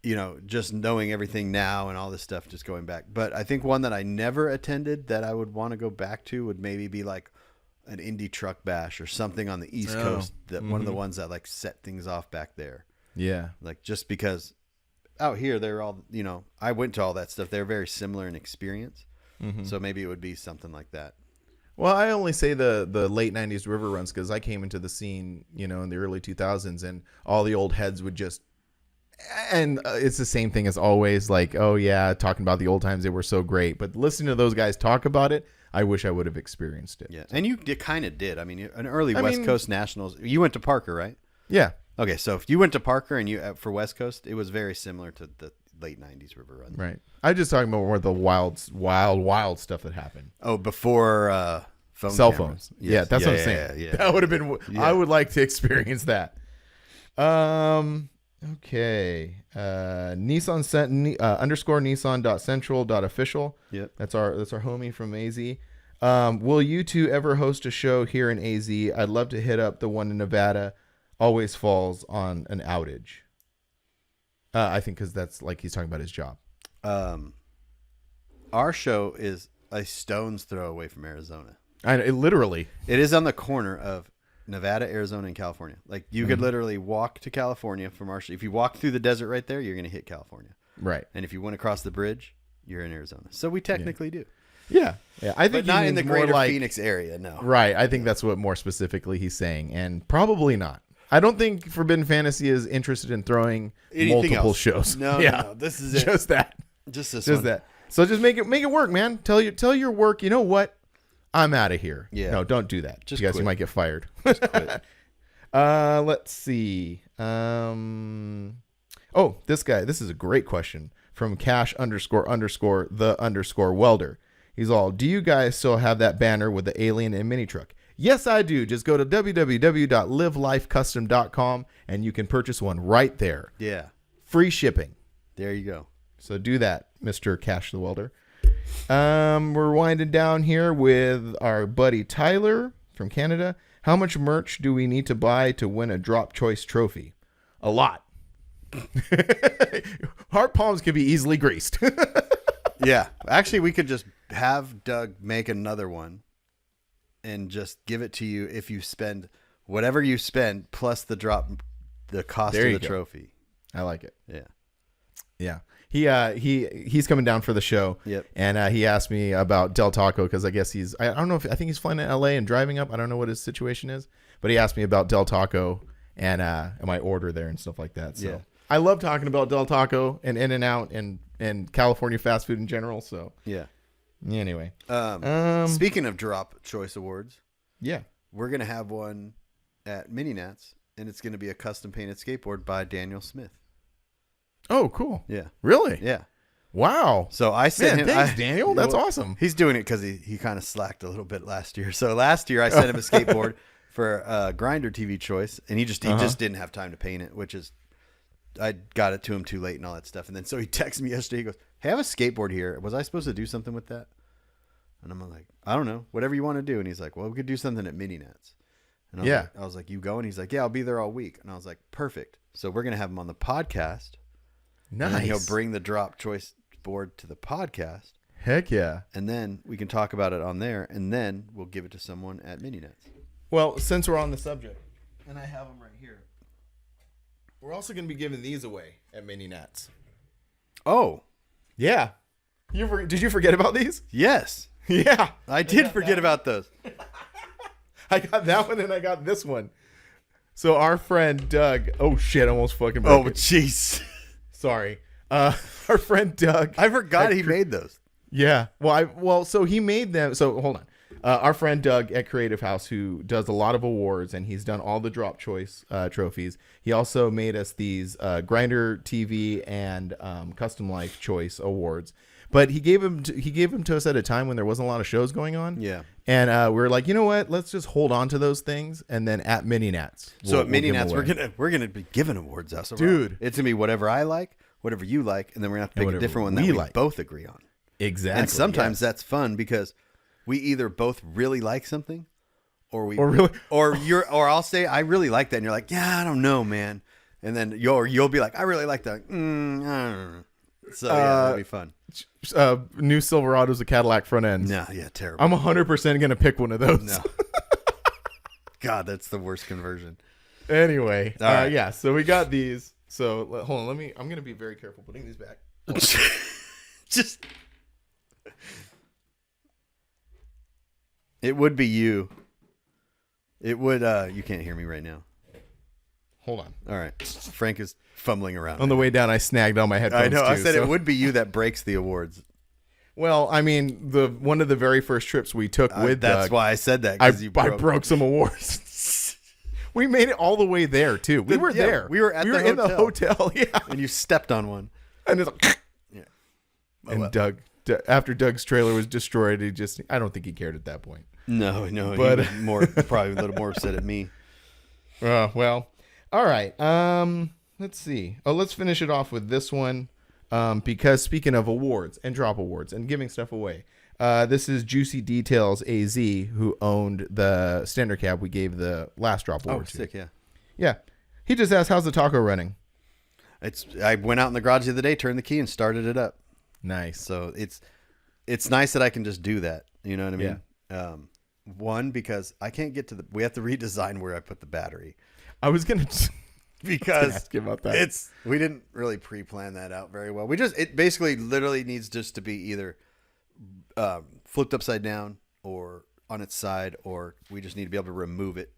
you know, just knowing everything now and all this stuff, just going back. But I think one that I never attended that I would want to go back to would maybe be like an indie truck bash or something on the East Coast. That one of the ones that like set things off back there. Yeah. Like just because out here they're all, you know, I went to all that stuff. They're very similar in experience. So maybe it would be something like that. Well, I only say the late 90s river runs because I came into the scene, you know, in the early 2000s, and all the old heads would just, and it's the same thing as always, like, oh yeah, talking about the old times, they were so great. But listening to those guys talk about it, I wish I would have experienced it. Yeah, and you kind of did. I mean, an early West Coast Nationals. You went to Parker, right? Yeah. Okay, so if you went to Parker and you for West Coast, it was very similar to the late 90s river run. Right. I'm just talking about more of the wild stuff that happened. Oh, before cell cameras. phones. Yes. Yeah, that's what I'm saying. Yeah. That would have been. Yeah. I would like to experience that. Okay. Nissan underscore Nissan.central.official. Yep. That's our homie from AZ. Will you two ever host a show here in AZ? I'd love to hit up the one in Nevada. Always falls on an outage. I think because that's like he's talking about his job. Our show is a stone's throw away from Arizona. Literally. It is on the corner of Nevada, Arizona, and California. Like you could literally walk to California from our show. If you walk through the desert right there, you're going to hit California. Right. And if you went across the bridge, you're in Arizona. So we technically do. Yeah. Yeah. I think But not in the greater like, Phoenix area, no. Right. I think that's what more specifically he's saying. And probably not. I don't think Forbidden Fantasy is interested in throwing Anything multiple else. shows. No, yeah. no. This is it. Just that. Just this Just one. that. So just make it work, man. Tell your work, you know what? I'm out of here. Yeah. No, don't do that. Just because you quit. might get fired. Quit. Let's see. Oh, this guy. This is a great question from Cash__the_welder. He's all, do you guys still have that banner with the alien and mini truck? Yes, I do. Just go to www.livelifecustom.com and you can purchase one right there. Yeah. Free shipping. There you go. So do that, Mr. Cash the Welder. We're winding down here with our buddy Tyler from Canada. How much merch do we need to buy to win a drop choice trophy? A lot. Heart palms can be easily greased. Yeah. Actually, we could just have Doug make another one and just give it to you if you spend whatever you spend plus the cost There of you the go. trophy. I like it. Yeah. Yeah. He's coming down for the show. Yep. And he asked me about Del Taco because I guess I don't know I think he's flying to LA and driving up. I don't know what his situation is, but he asked me about Del Taco and my order there and stuff like that. So Yeah. I love talking about Del Taco and In-N-Out and California fast food in general. So Yeah. anyway, Speaking of drop choice awards, yeah. we're going to have one at Mini Nats, and it's going to be a custom painted skateboard by Daniel Smith. Oh, cool. Yeah. Really? Yeah. Wow. So I sent him. Thanks, Daniel. That's awesome. He's doing it because he kind of slacked a little bit last year. So last year I sent him a skateboard for Grinder TV choice, and he just didn't have time to paint it, which is I got it to him too late and all that stuff. And then so he texted me yesterday. He goes, "Hey, I have a skateboard here. Was I supposed to do something with that?" And I'm like, "I don't know. Whatever you want to do." And he's like, "Well, we could do something at Mini Nats." And I was like, "You going?" He's like, "Yeah, I'll be there all week." And I was like, "Perfect." So we're gonna have him on the podcast. Nice. And then he'll bring the drop choice board to the podcast. Heck yeah. And then we can talk about it on there, and then we'll give it to someone at Mini Nats. Well, since we're on the subject, and I have them right here, we're also going to be giving these away at Mini Nats. Oh, Yeah. Did you forget about these? yes. Yeah. I did forget about those. I got that one and I got this one. So our friend Doug, oh shit, I almost fucking broke it. jeez. Sorry. Our friend Doug. I forgot he made those. Yeah. So he made them. So hold on. Our friend Doug at Creative House, who does a lot of awards, and he's done all the drop choice trophies. He also made us these Grinder TV and Custom Life Choice awards. But he gave them to us at a time when there wasn't a lot of shows going on. Yeah. And we were like, you know what? Let's just hold on to those things, and then at Mini Nats. So at Mini give 'em Nats, away. we're gonna be giving awards out. So Dude. it's gonna be whatever I like, whatever you like, and then we're gonna have to pick a whatever different one that we we like. both agree on. Exactly. And sometimes yes. that's fun because we either both really like something, or I'll say I really like that, and you're like, yeah, I don't know, man. And then you'll be like, I really like that. I don't know. So yeah, that'll be fun. New Silverado's a Cadillac front ends. No, yeah, terrible. I'm 100% gonna pick one of those. No. God, that's the worst conversion. Anyway, All right. yeah. So we got these. So hold on. I'm gonna be very careful putting these back. Just. It would be you. It would. You can't hear me right now. Hold on. All right. Frank is fumbling around. On the way down, I snagged all my headphones. I know. I too, said so- it would be you that breaks the awards. Well, I mean, one of the very first trips we took with That's Doug, why I said that. I 'Cause you broke some awards. We made it all the way there too. We were Yeah, there. we were at the in the hotel. Yeah. and you stepped on one. And it's like, Yeah. and well. Doug, after Doug's trailer was destroyed, I don't think he cared at that point. No, But- he was probably a little more upset at me. Well, all right. Let's see. Oh, let's finish it off with this one. Because speaking of awards and drop awards and giving stuff away, this is Juicy Details AZ, who owned the standard cab we gave the last drop award to. Sick, yeah. Yeah. He just asked, how's the taco running? I went out in the garage the other day, turned the key, and started it up. Nice. So it's nice that I can just do that. You know what I mean? Yeah. One, because I can't get to we have to redesign where I put the battery. I was going to Because ask you about that. We didn't really pre-plan that out very well. It basically literally needs just to be either flipped upside down or on its side, or we just need to be able to remove it.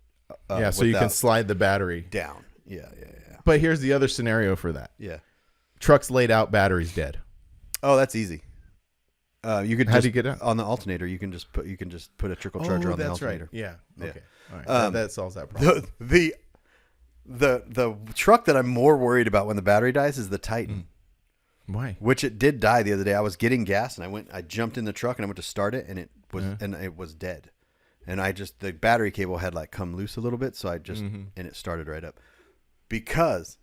So you can slide the battery down. Yeah. But here's the other scenario for that. Yeah. Truck's laid out, battery's dead. Oh, that's easy. You could How just, do you get out? on the alternator? You can just put a trickle charger on the alternator. Yeah. Yeah. Okay. All right. That solves that problem. The truck that I'm more worried about when the battery dies is the Titan. Why? Which it did die the other day. I was getting gas and I jumped in the truck and I went to start it and it was dead. And the battery cable had like come loose a little bit, so and it started right up. Because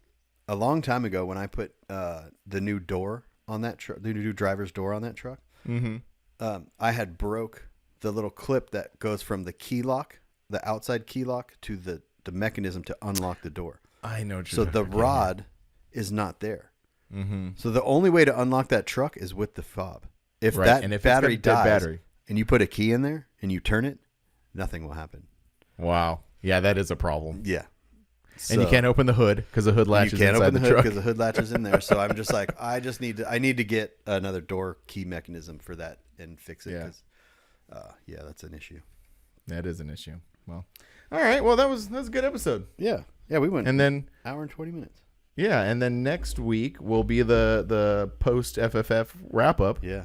a long time ago when I put the new door on that truck, the new driver's door on that truck, I had broke the little clip that goes from the key lock, the outside key lock, to the mechanism to unlock the door. I know. So the rod is not there. So the only way to unlock that truck is with the fob. If that battery dies and you put a key in there and you turn it, nothing will happen. Wow. Yeah, that is a problem. Yeah. And you can't open the hood because the hood latches inside the truck. You can't open the hood because the hood latches in there. So I'm just like, I need to get another door key mechanism for that and fix it. Yeah, that's an issue. That is an issue. Well, all right. Well, that was a good episode. Yeah. Yeah, we went. And then hour and 20 minutes. Yeah, and then next week will be the post FFF wrap up. Yeah,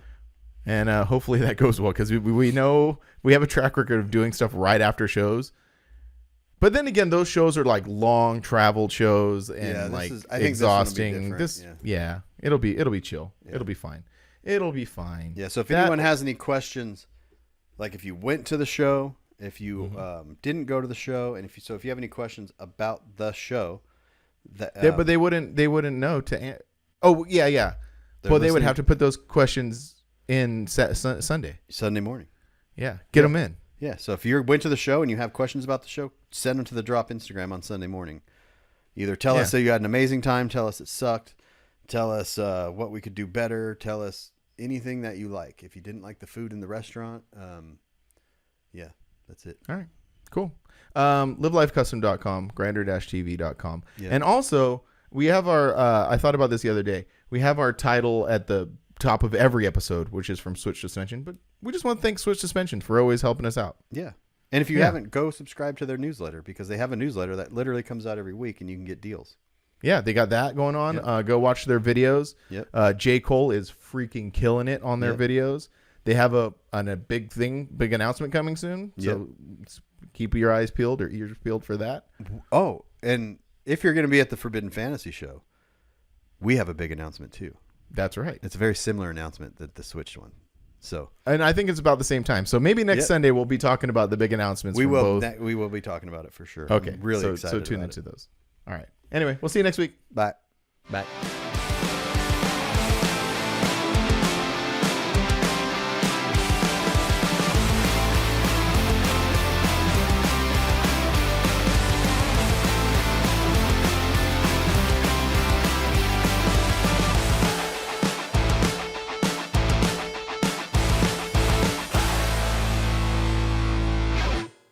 and hopefully that goes well because we know we have a track record of doing stuff right after shows. But then again, those shows are like long traveled shows and exhausting. It'll be chill. Yeah. It'll be fine. It'll be fine. Yeah. So if anyone has any questions, like if you went to the show, if you didn't go to the show, and if you have any questions about the show. But they wouldn't know to. Oh yeah. Well, they would have to put those questions in Sunday morning. Yeah, get them in. Yeah. So if you went to the show and you have questions about the show, send them to the Drop Instagram on Sunday morning. Either tell us that you had an amazing time, tell us it sucked, tell us what we could do better, tell us anything that you like. If you didn't like the food in the restaurant, yeah, that's it. All right, cool. livelifecustom.com, grander-tv.com. Yeah. And also, we have our, I thought about this the other day, we have our title at the top of every episode, which is from Switch Suspension, but we just want to thank Switch Suspension for always helping us out. Yeah. And if you haven't, go subscribe to their newsletter because they have a newsletter that literally comes out every week and you can get deals. Yeah, they got that going on. Yep. Go watch their videos. Yep. J. Cole is freaking killing it on their videos. They have a big announcement coming soon. So keep your eyes peeled or ears peeled for that. Oh, and if you're going to be at the Forbidden Fantasy show, we have a big announcement too. That's right. It's a very similar announcement that the Switch one. So, and I think it's about the same time. So maybe next Sunday we'll be talking about the big announcements. We will. Both. We will be talking about it for sure. Okay. I'm really excited. So tune into those. All right. Anyway, we'll see you next week. Bye. Bye.